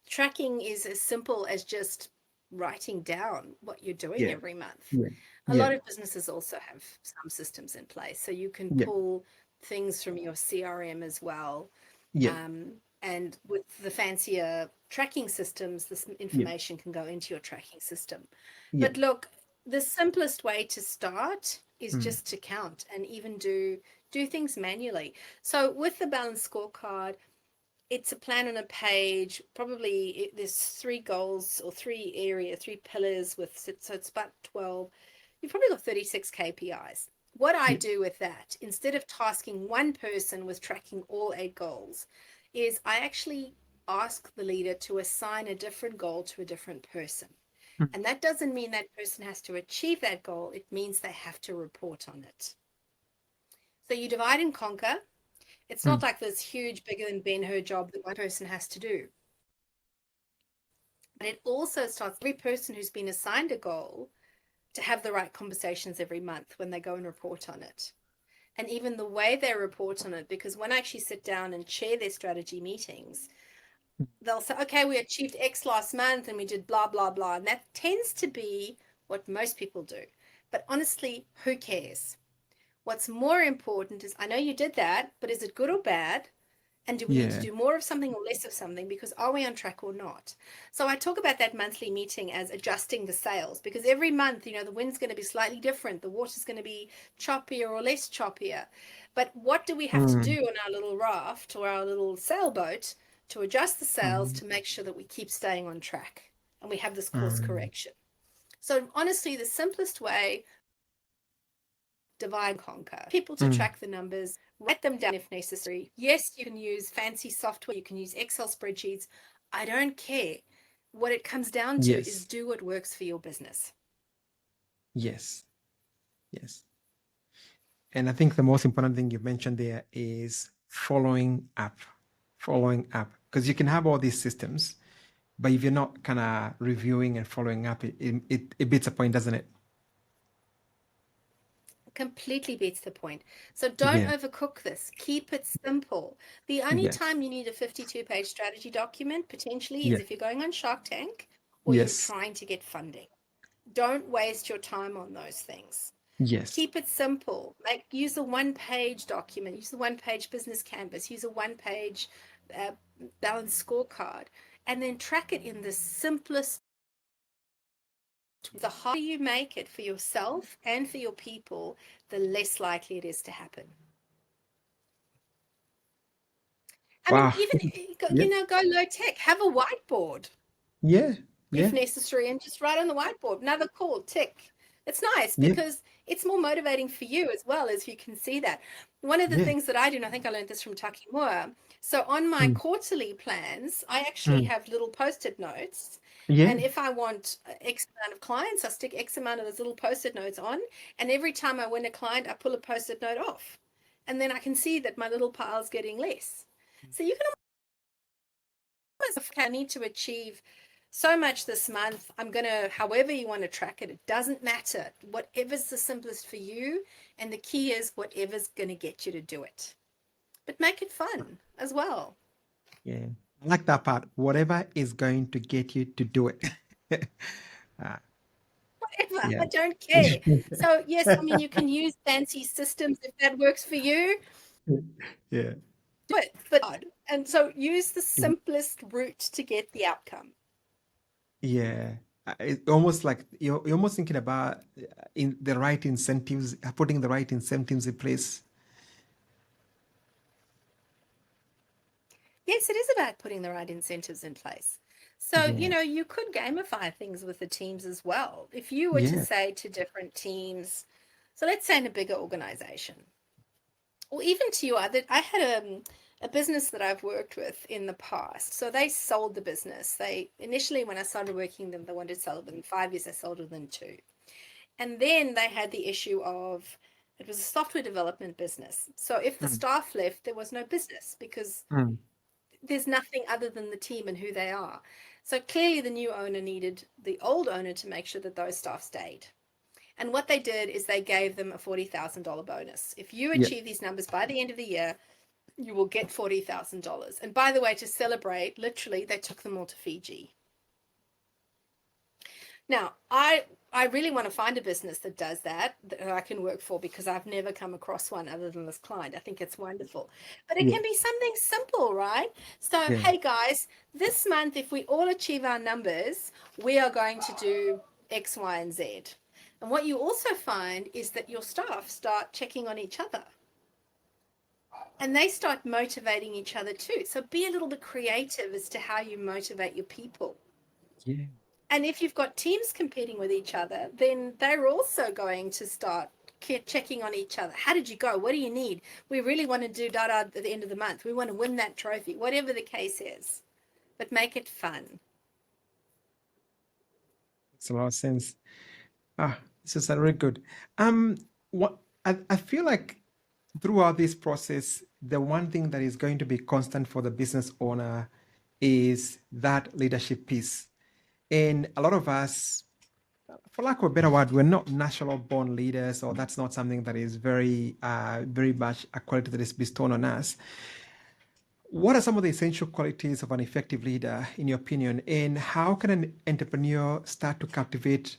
Tracking is as simple as just writing down what you're doing Yeah. every month. Yeah. A Yeah. lot of businesses also have some systems in place, so you can Yeah. pull things from your CRM as well. Yeah. Um, and with the fancier tracking systems, this Yeah. information can go into your tracking system. Yeah. But look, the simplest way to start is Mm. just to count and even do things manually. So with the balanced scorecard, it's a plan on a page. Probably there's 3 goals or 3 pillars with, so it's about 12. You've probably got 36 KPIs. What I Yeah. do with that, instead of tasking one person with tracking all 8 goals, is I actually ask the leader to assign a different goal to a different person. Mm. And that doesn't mean that person has to achieve that goal. It means they have to report on it. So you divide and conquer. It's not Mm. like this huge, bigger than Ben-Hur job that one person has to do. But it also starts every person who's been assigned a goal to have the right conversations every month when they go and report on it. And even the way they report on it, because when I actually sit down and chair their strategy meetings, they'll say, okay, we achieved X last month and we did blah, blah, blah. And that tends to be what most people do. But honestly, who cares? What's more important is I know you did that, but is it good or bad? And do we need to Yeah. do more of something or less of something? Because are we on track or not? So I talk about that monthly meeting as adjusting the sails, because every month, the wind's going to be slightly different. The water's going to be choppier or less choppier. But what do we have to Mm. do on our little raft or our little sailboat to adjust the sails Mm. to make sure that we keep staying on track and we have this course Mm. correction? So honestly, the simplest way, divide and conquer. People to Mm. track the numbers, write them down if necessary. Yes, you can use fancy software, you can use Excel spreadsheets. I don't care. What it comes down to is Yes. do what works for your business. Yes. Yes. And I think the most important thing you mentioned there is following up. Following up. Because you can have all these systems, but if you're not kind of reviewing and following up, it beats a point, doesn't it? Completely beats the point. So don't Yeah. overcook this. Keep it simple. The only Yes. time you need a 52-page strategy document potentially is Yeah. if you're going on Shark Tank or you're Yes. trying to get funding. Don't waste your time on those things. Yes. Keep it simple. Use a one-page document, use the one-page business canvas, use a one-page uh, balanced scorecard, and then track it in the simplest. The harder you make it for yourself and for your people, the less likely it is to happen. I mean, Wow. even Yeah. go low tech. Have a whiteboard Yeah. if Yeah. necessary, and just write on the whiteboard. Another call, tick. It's nice Yeah. because it's more motivating for you as well, as you can see that. One of the Yeah. things that I do, and I think I learned this from Taki Moore. So on my Mm. quarterly plans, I actually Mm. have little post-it notes. Yeah. And if I want X amount of clients, I stick X amount of those little post-it notes on. And every time I win a client, I pull a post-it note off. And then I can see that my little pile's getting less. So you can almost, okay, I need to achieve so much this month. I'm going to, however you want to track it, it doesn't matter. Whatever's the simplest for you. And the key is whatever's going to get you to do it. But make it fun as well. Yeah. I like that part. Whatever is going to get you to do it. Ah, Whatever, yeah. I don't care. So, yes, I mean, you can use fancy systems if that works for you. Yeah. Do it, but and so use the simplest route to get the outcome. Yeah. It's almost like you're almost thinking about in the right incentives, putting the right incentives in place. Yes, it is about putting the right incentives in place. So, Yeah. you could gamify things with the teams as well. If you were to Yeah. say to different teams, so let's say in a bigger organization, or even to your other, I had a business that I've worked with in the past. So they sold the business. They initially, when I started working with them, they wanted to sell it within 5 years. I sold within two. And then they had the issue of it was a software development business. So if the Mm. staff left, there was no business because Mm. there's nothing other than the team and who they are. So clearly, the new owner needed the old owner to make sure that those staff stayed. And what they did is they gave them a $40,000 bonus. If you Yeah. achieve these numbers by the end of the year, you will get $40,000. And by the way, to celebrate, literally, they took them all to Fiji. Now, I really want to find a business that does that I can work for because I've never come across one other than this client. I think it's wonderful. But it Yeah. can be something simple, right? So, Yeah. hey guys, this month, if we all achieve our numbers, we are going to do X, Y, and Z. And what you also find is that your staff start checking on each other and they start motivating each other too. So be a little bit creative as to how you motivate your people. Yeah. And if you've got teams competing with each other, then they're also going to start checking on each other. How did you go? What do you need? We really want to do da at the end of the month. We want to win that trophy, whatever the case is. But make it fun. Makes a lot of sense. Ah, this is really good. What I feel like throughout this process, the one thing that is going to be constant for the business owner is that leadership piece. And a lot of us, for lack of a better word, we're not natural born leaders, or that's not something that is very much a quality that is bestowed on us. What are some of the essential qualities of an effective leader, in your opinion, and how can an entrepreneur start to cultivate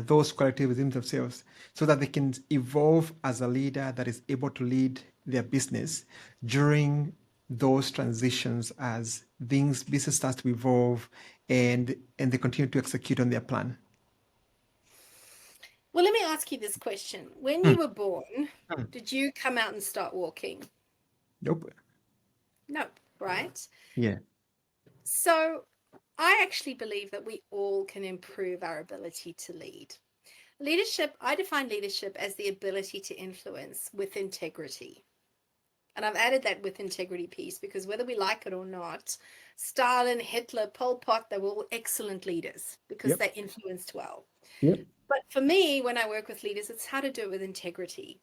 those qualities within themselves so that they can evolve as a leader that is able to lead their business during those transitions as things business starts to evolve and they continue to execute on their plan? Well, let me ask you this question. When Hmm. you were born, Hmm. did you come out and start walking? Nope. No, right? Yeah. So I actually believe that we all can improve our ability to lead. Leadership, I define leadership as the ability to influence with integrity. And I've added that with integrity piece because whether we like it or not, Stalin, Hitler, Pol Pot, they were all excellent leaders because Yep. they influenced well. Yep. But for me, when I work with leaders, it's how to do it with integrity.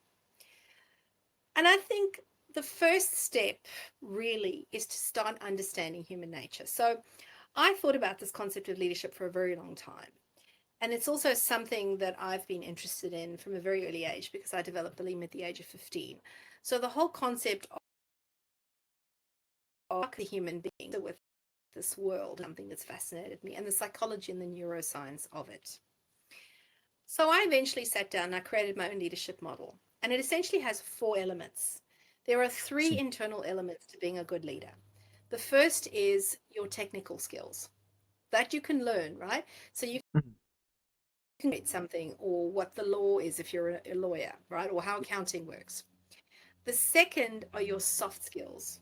And I think the first step really is to start understanding human nature. So I thought about this concept of leadership for a very long time. And it's also something that I've been interested in from a very early age because I developed bulimia at the age of 15. So the whole concept of the human being with this world, something that's fascinated me, and the psychology and the neuroscience of it. So I eventually sat down and I created my own leadership model. And it essentially has four elements. There are three So, internal elements to being a good leader. The first is your technical skills that you can learn, right? So you mhm. can read something or what the law is if you're a lawyer, right? Or how accounting works. The second are your soft skills.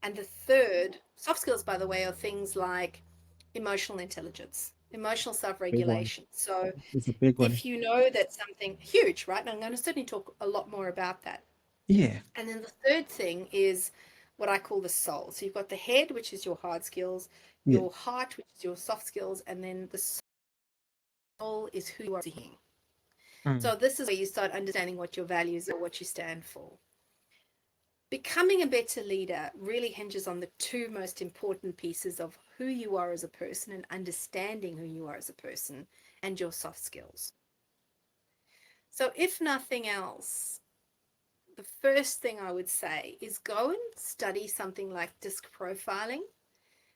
And the third, soft skills, by the way, are things like emotional intelligence, emotional self Big one. regulation. So It's a big one. if you know that something huge, right? And I'm going to certainly talk a lot more about that. Yeah. And then the third thing is what I call the soul. So you've got the head, which is your hard skills, Yeah. your heart, which is your soft skills, and then the soul is who you are being. Mm. So this is where you start understanding what your values are, what you stand for. Becoming a better leader really hinges on the two most important pieces of who you are as a person and understanding who you are as a person and your soft skills. So, if nothing else, the first thing I would say is go and study something like disc profiling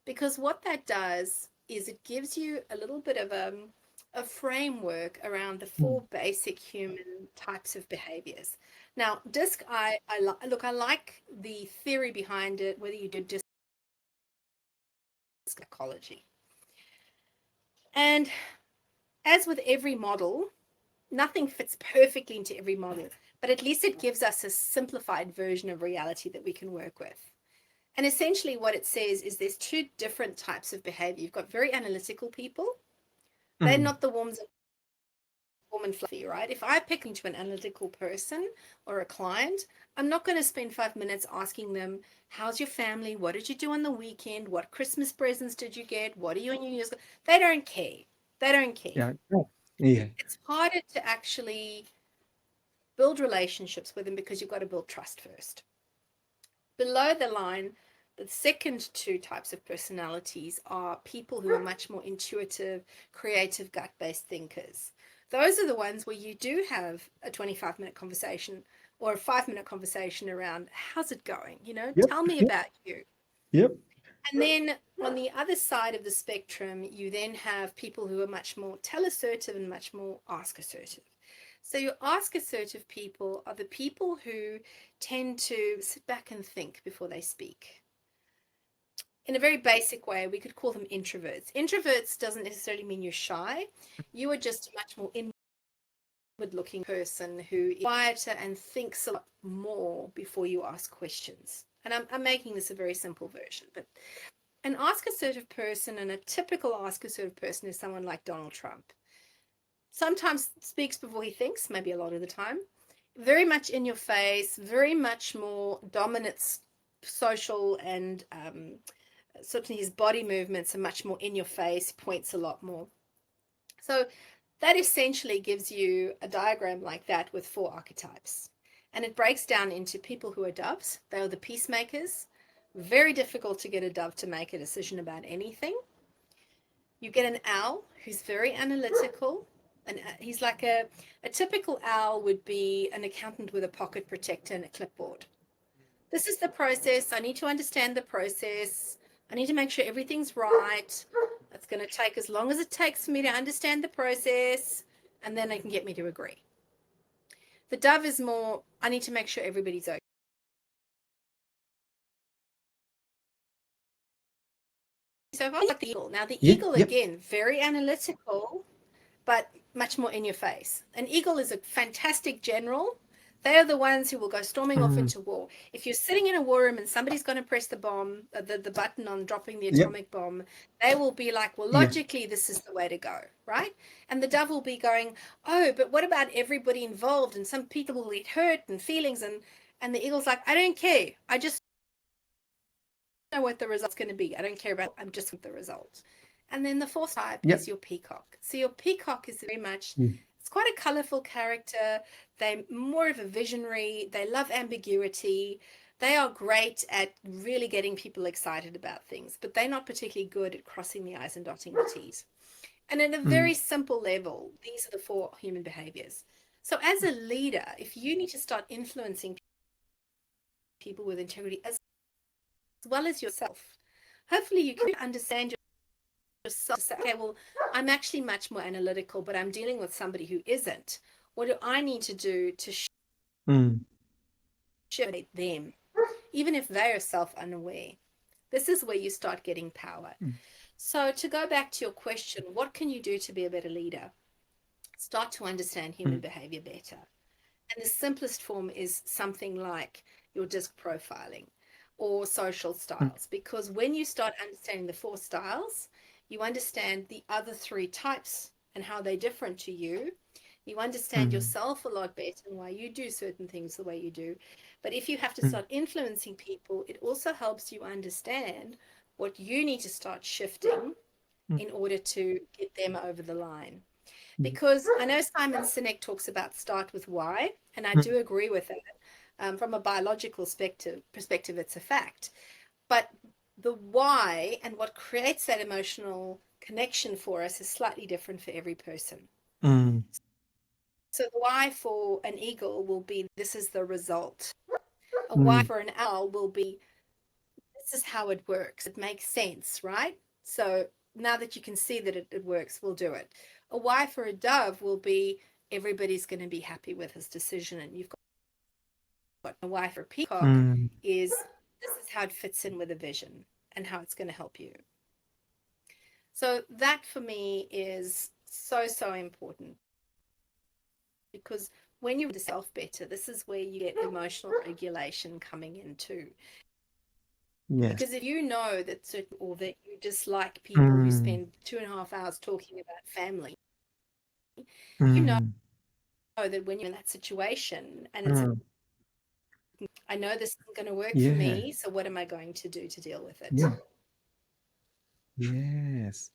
because what that does is it gives you a little bit of a framework around the Mm. four basic human types of behaviors. Now, disc, look, I like the theory behind it, whether you do disc psychology. And as with every model, nothing fits perfectly into every model, but at least it gives us a simplified version of reality that we can work with. And essentially, what it says is there's two different types of behavior. You've got very analytical people, they're Mm. not the warm and fluffy, right? If I pick into an analytical person or a client, I'm not going to spend 5 minutes asking them, how's your family? What did you do on the weekend? What Christmas presents did you get? What are your New Year's? They don't care. They don't care. Yeah. Yeah. It's harder to actually build relationships with them because you've got to build trust first. Below the line, the second two types of personalities are people who are much more intuitive, creative, gut based thinkers. Those are the ones where you do have a 25-minute conversation or a 5 minute conversation around how's it going? Yep. Tell me Yep. about you. Yep. And then on the other side of the spectrum, you then have people who are much more tell assertive and much more ask assertive. So your ask assertive people are the people who tend to sit back and think before they speak. In a very basic way, we could call them introverts. Introverts doesn't necessarily mean you're shy. You are just a much more inward looking person who is quieter and thinks a lot more before you ask questions. And I'm making this a very simple version, but an ask assertive person and a typical ask assertive person is someone like Donald Trump. Sometimes speaks before he thinks, maybe a lot of the time. Very much in your face, very much more dominant social and certainly his body movements are much more in your face, points a lot more. So that essentially gives you a diagram like that with four archetypes. And it breaks down into people who are doves. They are the peacemakers. Very difficult to get a dove to make a decision about anything. You get an owl who's very analytical. And he's like a typical owl would be an accountant with a pocket protector and a clipboard. This is the process. I need to understand the process. I need to make sure everything's right. It's going to take as long as it takes for me to understand the process, and then they can get me to agree. The dove is more, I need to make sure everybody's okay. So if I like the eagle, now the eagle, again, very analytical, but much more in your face. An eagle is a fantastic general. They are the ones who will go storming off into war. If you're sitting in a war room and somebody's going to press the bomb, the button on dropping the atomic bomb, they will be like, well, logically, this is the way to go, right? And the dove will be going, oh, but what about everybody involved? And some people will get hurt and feelings. And the eagle's like, I don't care. I just know what the result's going to be. I don't care about, I'm just with the result. And then the fourth type is your peacock. So your peacock is very much, it's quite a colorful character. They're more of a visionary. They love ambiguity. They are great at really getting people excited about things, but they're not particularly good at crossing the I's and dotting the T's. And at a very simple level, these are the four human behaviors. So as a leader, if you need to start influencing people with integrity as well as yourself, hopefully you can understand yourself. Say, okay, well, I'm actually much more analytical, but I'm dealing with somebody who isn't. What do I need to do to shift them, even if they are self-unaware? This is where you start getting power. So to go back to your question, what can you do to be a better leader? Start to understand human behavior better. And the simplest form is something like your disc profiling or social styles, because when you start understanding the four styles, you understand the other three types and how they're different to you. You understand yourself a lot better and why you do certain things the way you do. But if you have to start influencing people, it also helps you understand what you need to start shifting in order to get them over the line. Because I know Simon Sinek talks about start with why, and I do agree with it. From a biological perspective, it's a fact. But the why and what creates that emotional connection for us is slightly different for every person. So the why for an eagle will be, this is the result. A why for an owl will be, this is how it works. It makes sense, right? So now that you can see that it works, we'll do it. A why for a dove will be, everybody's going to be happy with his decision. And you've got a why for a peacock is, this is how it fits in with a vision and how it's going to help you. So that for me is so, so important, because when you yourself better, this is where you get emotional regulation coming in too. Because if you know that certain, or that you dislike people who spend 2.5 hours talking about family, you know that when you're in that situation and it's, I know this isn't going to work for me, so what am I going to do to deal with it? Yes.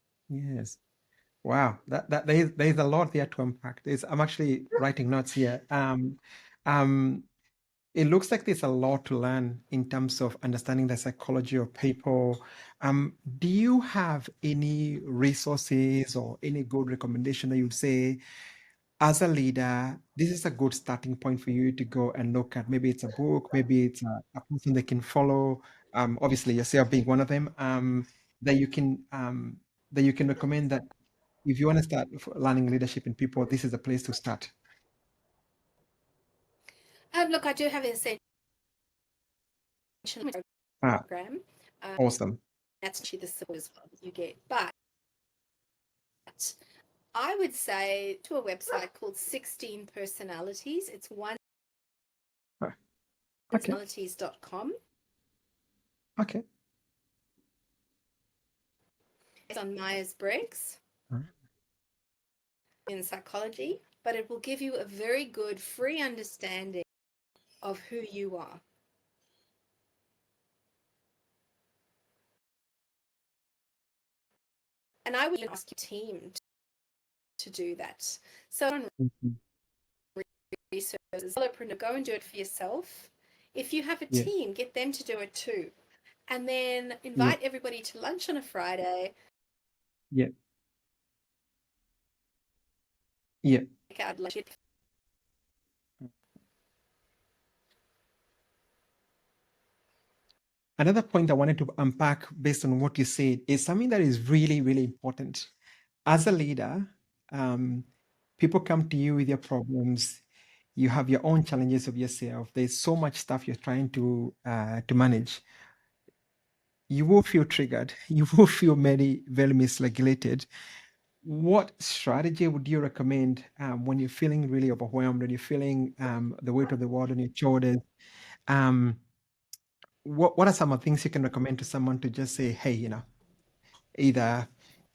Wow, that there's a lot there to unpack. I'm actually writing notes here. It looks like there's a lot to learn in terms of understanding the psychology of people. Do you have any resources or any good recommendation that you'd say, as a leader, this is a good starting point for you to go and look at? Maybe it's a book, maybe it's a person they can follow. Obviously, yourself being one of them. That you can recommend, that if you want to start learning leadership in people, this is a place to start. Look, I do have an essential program. Awesome. That's actually the support as well you get. But I would say to a website called 16 Personalities. It's one personalities.com. Okay. It's on Myers-Briggs in psychology, but it will give you a very good free understanding of who you are. And I would ask your team to do that. So services, solopreneur, go and do it for yourself. If you have a Yeah. team, get them to do it too. And then Yeah. invite everybody to lunch on a Friday, Yeah. Yeah. take out lunch. Another point I wanted to unpack based on what you said is something that is really, really important. As a leader, um, people come to you with their problems. You have your own challenges of yourself. There's so much stuff you're trying to manage. You will feel triggered. You will feel very misregulated. What strategy would you recommend when you're feeling really overwhelmed, when you're feeling the weight of the world on your shoulders? Um, what are some of the things you can recommend to someone to just say, hey, either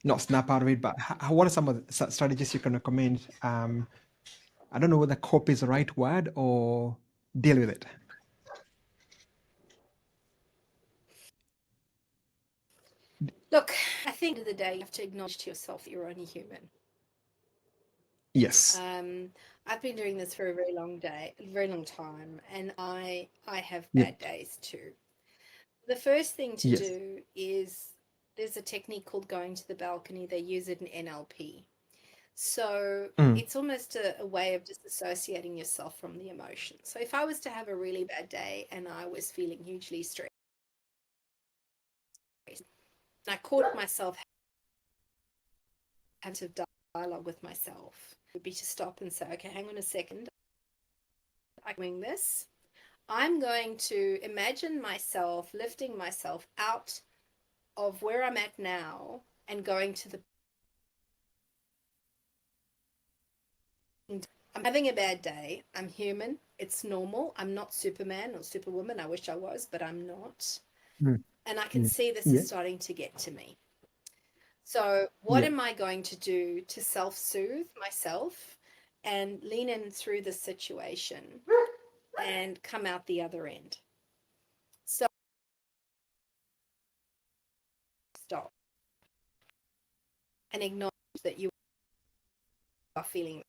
not snap out of it, but what are some of the strategies you can recommend? I don't know whether cope is the right word or deal with it. Look, I think at the end of the day, you have to acknowledge to yourself that you're only human. Yes. Um, I've been doing this for a very long time, and I have Yeah. bad days too. The first thing to Yes. do is there's a technique called going to the balcony. They use it in NLP. So Mm, it's almost a way of disassociating yourself from the emotion. So if I was to have a really bad day and I was feeling hugely stressed, and I caught myself having to dialogue with myself, would be to stop and say, okay, hang on a second. I'm doing this. I'm going to imagine myself lifting myself out of where I'm at now and going to the. I'm having a bad day. I'm human. It's normal. I'm not Superman or Superwoman. I wish I was, but I'm not. mm, And I can mm. see this is Yeah. starting to get to me. So, what Yeah. am I going to do to self soothe myself and lean in through the situation and come out the other end? So, stop and acknowledge that you are feeling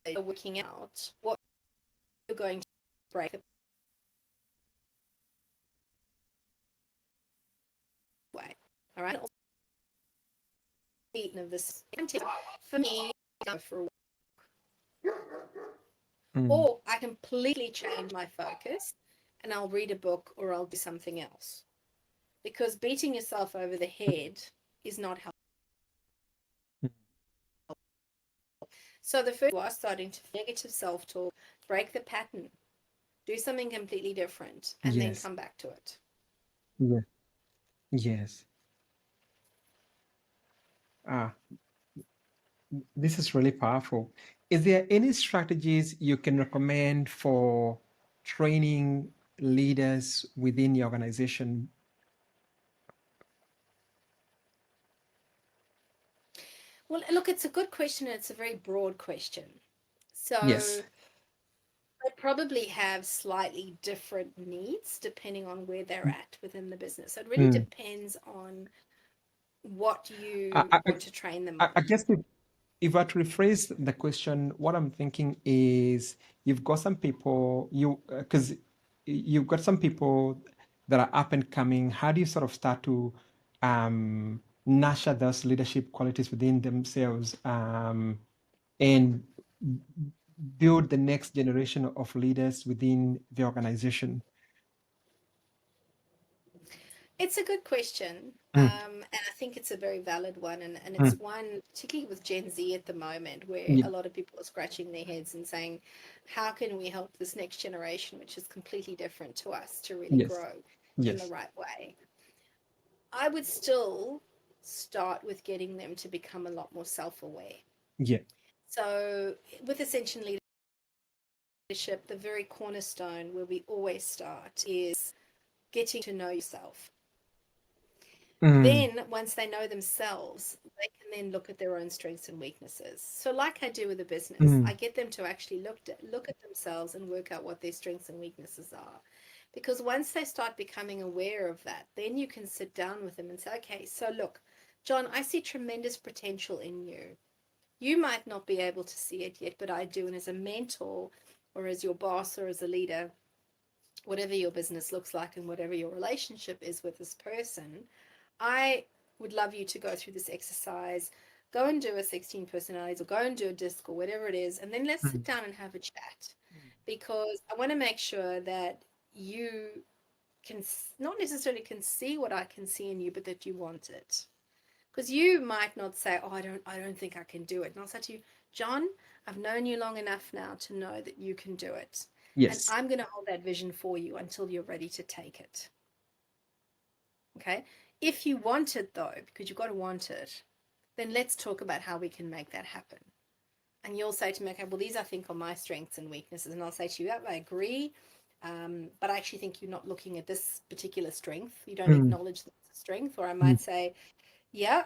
that you're working out what you're going to break away. All right. Of this for me, go for a Mm, or I completely change my focus and I'll read a book or I'll do something else. Because beating yourself over the head is not helpful. mm. So the first you are starting to negative self-talk, break the pattern, do something completely different, and then Yes. come back to it. Yeah. Yes. Ah, this is really powerful. Is there any strategies you can recommend for training leaders within your organization? Well, look, it's a good question and it's a very broad question. Yes. So they probably have slightly different needs depending on where they're at within the business. So it really Mm. depends on what I, you I, want to train them I on. guess if I to rephrase the question, what I'm thinking is you've got some people because you've got some people that are up and coming. How do you sort of start to nurture those leadership qualities within themselves and build the next generation of leaders within the organization? It's a good question. Mm, And I think it's a very valid one. And mm, it's one, particularly with Gen Z at the moment, where yeah, a lot of people are scratching their heads and saying, how can we help this next generation, which is completely different to us, to really yes, grow in the yes, right way? I would still start with getting them to become a lot more self aware. yeah. So, with Ascension Leadership, the very cornerstone where we always start is getting to know yourself. Mm, Then, once they know themselves, they can then look at their own strengths and weaknesses. So, like I do with a business, mm, I get them to actually look at themselves and work out what their strengths and weaknesses are. Because once they start becoming aware of that, then you can sit down with them and say, okay, so look, John, I see tremendous potential in you. You might not be able to see it yet, but I do. And as a mentor or as your boss or as a leader, whatever your business looks like and whatever your relationship is with this person, I would love you to go through this exercise, go and do a 16 personalities or go and do a disc or whatever it is. And then let's sit down and have a chat, because I want to make sure that you can not necessarily can see what I can see in you, but that you want it. Because you might not say, oh, I don't think I can do it. And I'll say to you, John, I've known you long enough now to know that you can do it. And Yes. I'm going to hold that vision for you until you're ready to take it. Okay. If you want it though, because you've got to want it, then let's talk about how we can make that happen. And you'll say to me, okay, well, these I think are my strengths and weaknesses. And I'll say to you, yeah, I agree. But I actually think you're not looking at this particular strength. You don't acknowledge that it's a strength. Or I might say, yeah,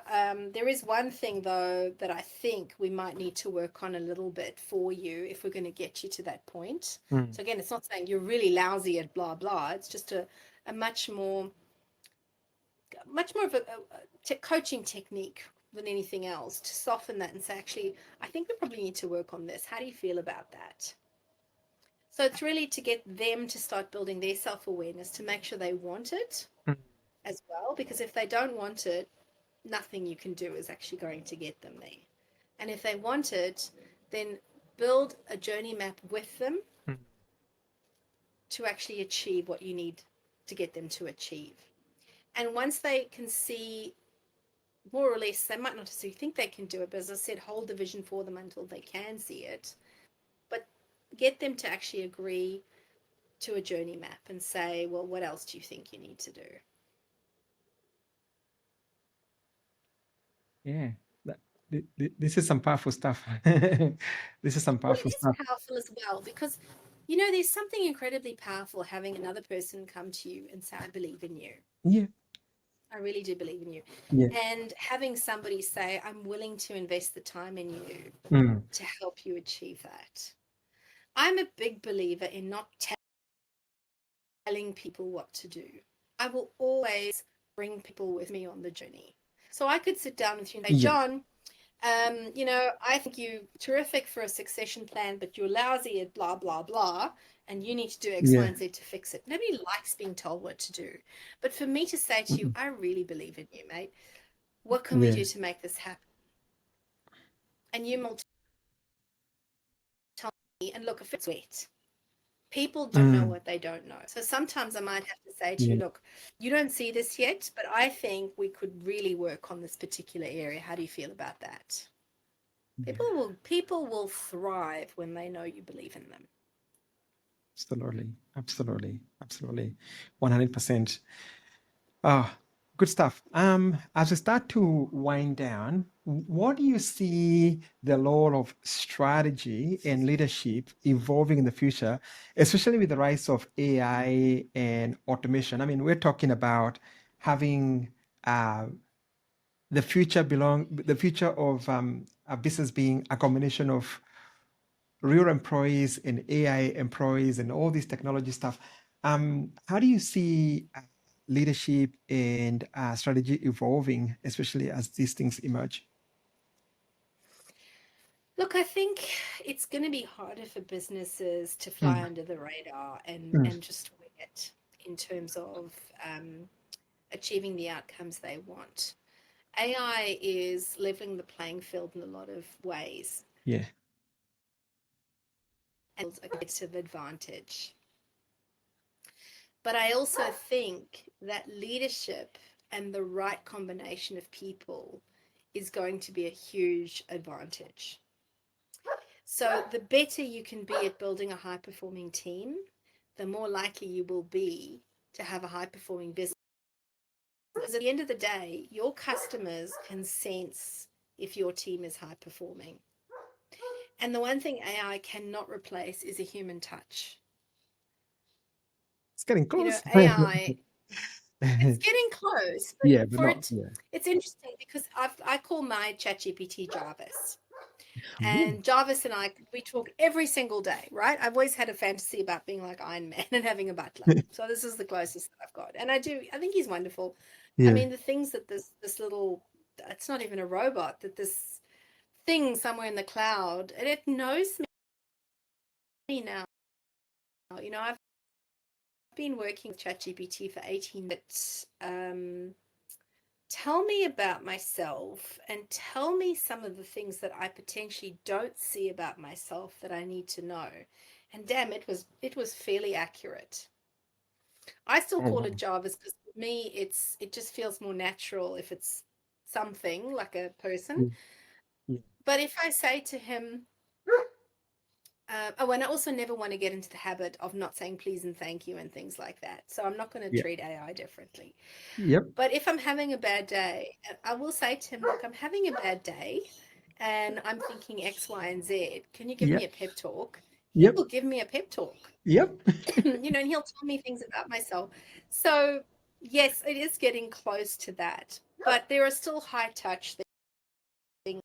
there is one thing though that I think we might need to work on a little bit for you if we're going to get you to that point. So again, it's not saying you're really lousy at blah blah. It's just a much more of a coaching technique than anything else to soften that and say, actually, I think we probably need to work on this. How do you feel about that? So it's really to get them to start building their self-awareness, to make sure they want it as well, because if they don't want it, nothing you can do is actually going to get them there. And if they want it, then build a journey map with them to actually achieve what you need to get them to achieve. And once they can see more or less, they might not necessarily think they can do it, but as I said, hold the vision for them until they can see it. But get them to actually agree to a journey map and say, well, what else do you think you need to do? Yeah. This is some powerful stuff. This is some Well, powerful it is stuff. powerful as well, because there's something incredibly powerful having another person come to you and say, I believe in you. Yeah. I really do believe in you. Yeah. And having somebody say, I'm willing to invest the time in you to help you achieve that. I'm a big believer in not telling people what to do. I will always bring people with me on the journey. So I could sit down with you and say, Yeah. John, I think you're terrific for a succession plan, but you're lousy at blah, blah, blah, and you need to do X, Y, and Z to fix it. Nobody likes being told what to do. But for me to say to you, I really believe in you, mate. What can we Yeah. do to make this happen? And you will tell me, and look, if it's wet, people don't know what they don't know. So sometimes I might have to say to you, Yeah. look, you don't see this yet, but I think we could really work on this particular area. How do you feel about that? People will thrive when they know you believe in them. Absolutely. Absolutely. Absolutely. 100%. Oh, good stuff. As we start to wind down, what do you see the role of strategy and leadership evolving in the future, especially with the rise of AI and automation? I mean, we're talking about having the future of a business being a combination of real employees and AI employees and all this technology stuff. How do you see leadership and strategy evolving, especially as these things emerge? Look, I think it's going to be harder for businesses to fly Mm, under the radar and mm, just wing it in terms of achieving the outcomes they want. AI is leveling the playing field in a lot of ways yeah, and a competitive advantage. But I also think that leadership and the right combination of people is going to be a huge advantage. So the better you can be at building a high performing team, the more likely you will be to have a high performing business. Because at the end of the day, your customers can sense if your team is high performing. And the one thing AI cannot replace is a human touch. it's getting close. AI, it's getting close, but Yeah, but not. Yeah. it's interesting because I call my ChatGPT Jarvis. Ooh. And Jarvis and I, we talk every single day, right? I've always had a fantasy about being like Iron Man and having a butler. So this is the closest that I've got. And I think he's wonderful. I Yeah. mean, the things that this little, it's not even a robot, that this thing somewhere in the cloud, and it knows me now. You know, I've been working with ChatGPT for 18 years. Tell me about myself and tell me some of the things that I potentially don't see about myself that I need to know. And damn, it was fairly accurate. I still Oh, call wow. it Jarvis because for me it just feels more natural if it's something like a person. Yeah. Yeah. But if I say to him, oh, and I also never want to get into the habit of not saying please and thank you and things like that. So I'm not going to Yeah. treat AI differently. Yep. But if I'm having a bad day, I will say to him, look, I'm having a bad day and I'm thinking X, Y, and Z. Can you give me Yep. a pep talk? He Yep. will give me a pep talk, Yep. and he'll tell me things about myself. So, yes, it is getting close to that. But there are still high touch things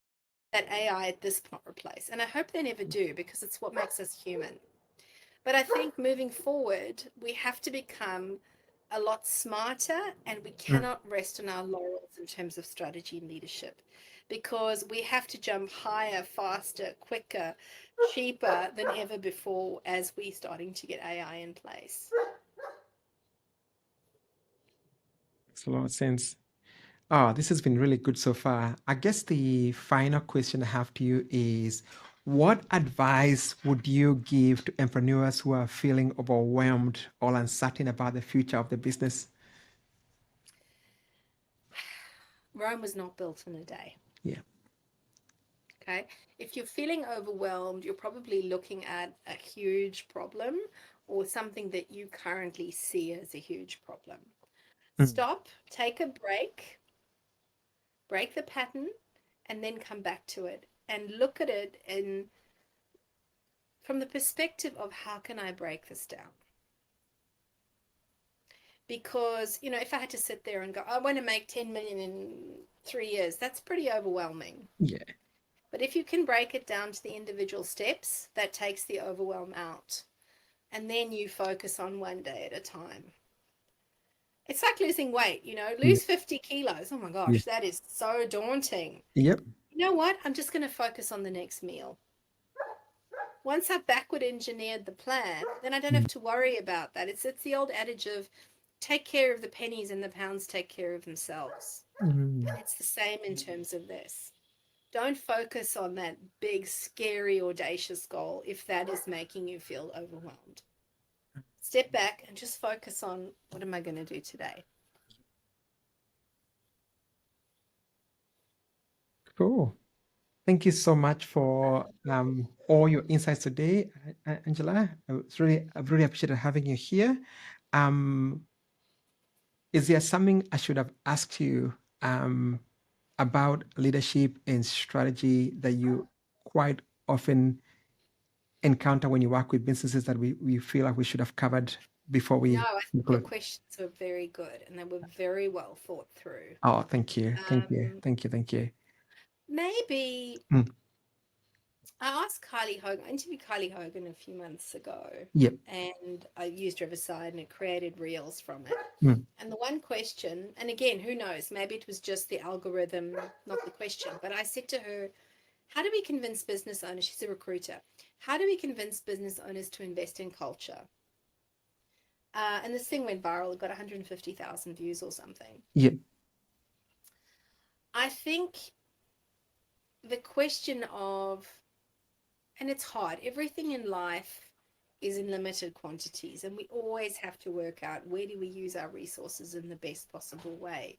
that AI at this point replace. And I hope they never do because it's what makes us human. But I think moving forward, we have to become a lot smarter and we Mm. cannot rest on our laurels in terms of strategy and leadership because we have to jump higher, faster, quicker, cheaper than ever before as we're starting to get AI in place. Makes a lot of sense. Oh, this has been really good so far. I guess the final question I have to you is, what advice would you give to entrepreneurs who are feeling overwhelmed or uncertain about the future of the business? Rome was not built in a day. Yeah. Okay. If you're feeling overwhelmed, you're probably looking at a huge problem or something that you currently see as a huge problem. Mm. Stop, take a break the pattern, and then come back to it and look at it in from the perspective of how can I break this down? Because, if I had to sit there and go, I want to make 10 million in 3 years, that's pretty overwhelming. Yeah. But if you can break it down to the individual steps, that takes the overwhelm out. And then you focus on one day at a time. It's like losing weight, Yeah. lose 50 kilos. Oh my Yeah. gosh, that is so daunting. Yep. You know what? I'm just going to focus on the next meal. Once I've backward engineered the plan, then I don't have Mm. to worry about that. It's the old adage of take care of the pennies and the pounds take care of themselves. Mm. It's the same in terms of this. Don't focus on that big, scary, audacious goal if that is making you feel overwhelmed. Step back and just focus on what am I going to do today? Cool. Thank you so much for all your insights today, Angela. I've really appreciated having you here. Um, is there something I should have asked you about leadership and strategy that you quite often encounter when you work with businesses that we feel like we should have covered before No, we I think your conclude? questions were very good and they were very well thought through. Oh, thank you. Thank you. Um, Thank you. Thank you. maybe Mm. I asked Kylie Hogan, I interviewed Kylie Hogan a few months ago, Yep. and I used Riverside and it created reels from it. Mm. And the one question, and again, who knows, maybe it was just the algorithm, not the question, but I said to her, how do we convince business owners? She's a recruiter. How do we convince business owners to invest in culture? And this thing went viral. It got 150,000 views or something. Yep. I think the question of, and it's hard, everything in life is in limited quantities, and we always have to work out where do we use our resources in the best possible way.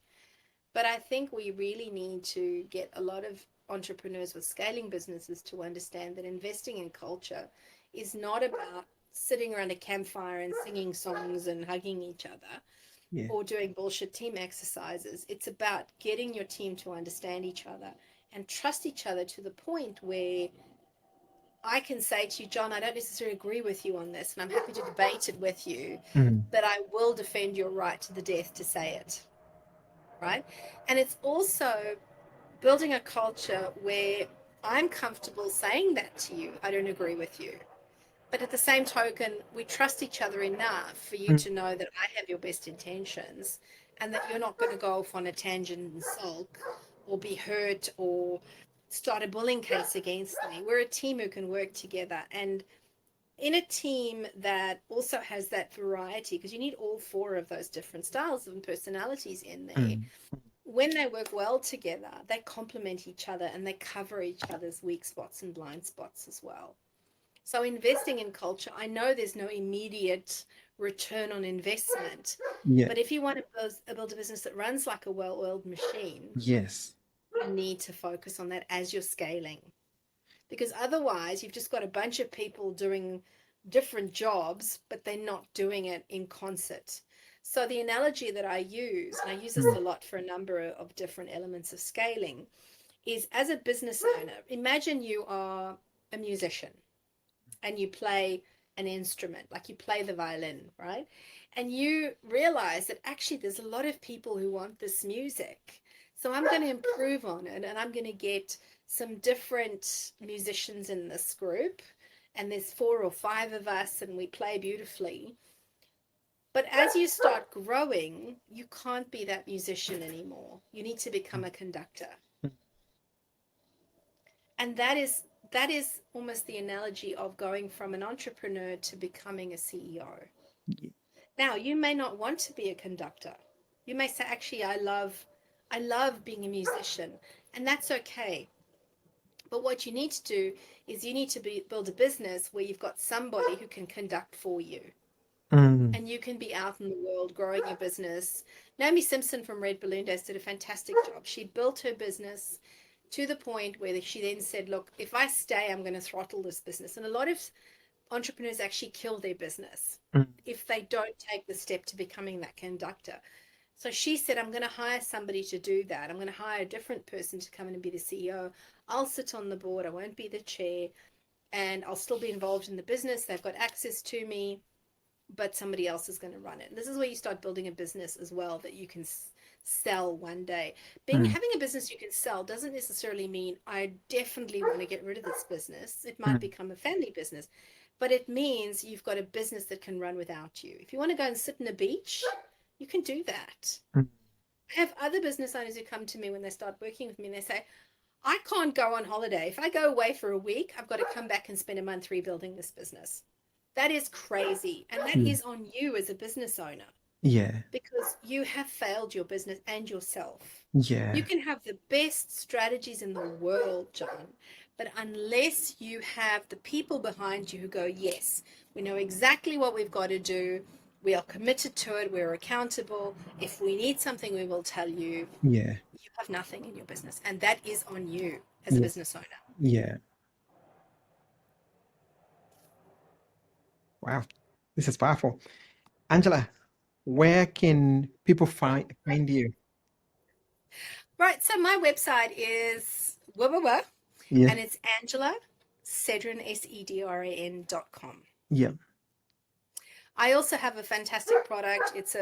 But I think we really need to get a lot of entrepreneurs with scaling businesses to understand that investing in culture is not about sitting around a campfire and singing songs and hugging each other Yeah. or doing bullshit team exercises. It's about getting your team to understand each other and trust each other to the point where I can say to you, John, I don't necessarily agree with you on this, and I'm happy to debate it with you, Mm. but I will defend your right to the death to say it, right? And it's also building a culture where I'm comfortable saying that to you. I don't agree with you. But at the same token, we trust each other enough for you Mm, to know that I have your best intentions and that you're not going to go off on a tangent and sulk or be hurt or start a bullying case against me. We're a team who can work together. And in a team that also has that variety, because you need all four of those different styles and personalities in there, mm, when they work well together, they complement each other and they cover each other's weak spots and blind spots as well. So investing in culture, I know there's no immediate return on investment, yeah. but if you want to build a business that runs like a well-oiled machine, Yes. you need to focus on that as you're scaling. Because otherwise, you've just got a bunch of people doing different jobs, but they're not doing it in concert. So the analogy that I use, and I use this Mm, a lot for a number of different elements of scaling, is as a business owner, imagine you are a musician and you play an instrument, like you play the violin, right? And you realize that actually there's a lot of people who want this music. So I'm going to improve on it and I'm going to get some different musicians in this group. And there's 4 or 5 of us and we play beautifully. But as you start growing, you can't be that musician anymore. You need to become a conductor. mm, And that is almost the analogy of going from an entrepreneur to becoming a CEO. yeah. Now, you may not want to be a conductor. You may say, actually, I love being a musician, and that's okay. But what you need to do is you need to build a business where you've got somebody who can conduct for you. Mm, And you can be out in the world growing your business. Naomi Simpson from Red Balloon Days did a fantastic job. She built her business to the point where she then said, look, if I stay, I'm going to throttle this business. And a lot of entrepreneurs actually kill their business mm, if they don't take the step to becoming that conductor. So she said, I'm going to hire somebody to do that. I'm going to hire a different person to come in and be the CEO. I'll sit on the board. I won't be the chair and I'll still be involved in the business. They've got access to me, but somebody else is going to run it. And this is where you start building a business as well that you can sell one day. mm, Having a business you can sell doesn't necessarily mean I definitely want to get rid of this business. It might mm, become a family business, but it means you've got a business that can run without you. If you want to go and sit on a beach, you can do that. mm, I have other business owners who come to me when they start working with me and they say, I can't go on holiday. If I go away for a week, I've got to come back and spend a month rebuilding this business. That is crazy. And that mm, is on you as a business owner yeah. because you have failed your business and yourself. You Yeah. can have the best strategies in the world, John, but unless you have the people behind you who go, yes, we know exactly what we've got to do, we are committed to it, we're accountable. If we need something, we will tell you. Yeah. You have nothing in your business, and that is on you as a Yeah. business owner. Yeah. Wow. This is powerful. Angela, where can people find you? Right. So my website is Yeah. and it's Angela Sedran Sedran.com. Yeah. I also have a fantastic product. It's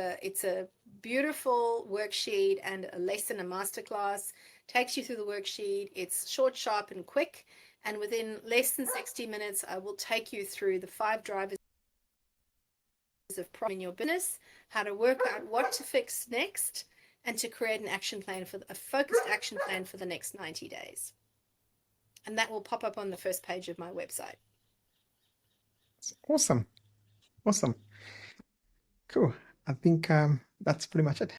a beautiful worksheet and a lesson, a masterclass. Takes you through the worksheet. It's short, sharp, and quick. And within less than 60 minutes, I will take you through the 5 drivers of problem in your business, how to work out what to fix next, and to create an action plan for a focused action plan for the next 90 days. And that will pop up on the first page of my website. Awesome. Awesome. Cool. I think that's pretty much it.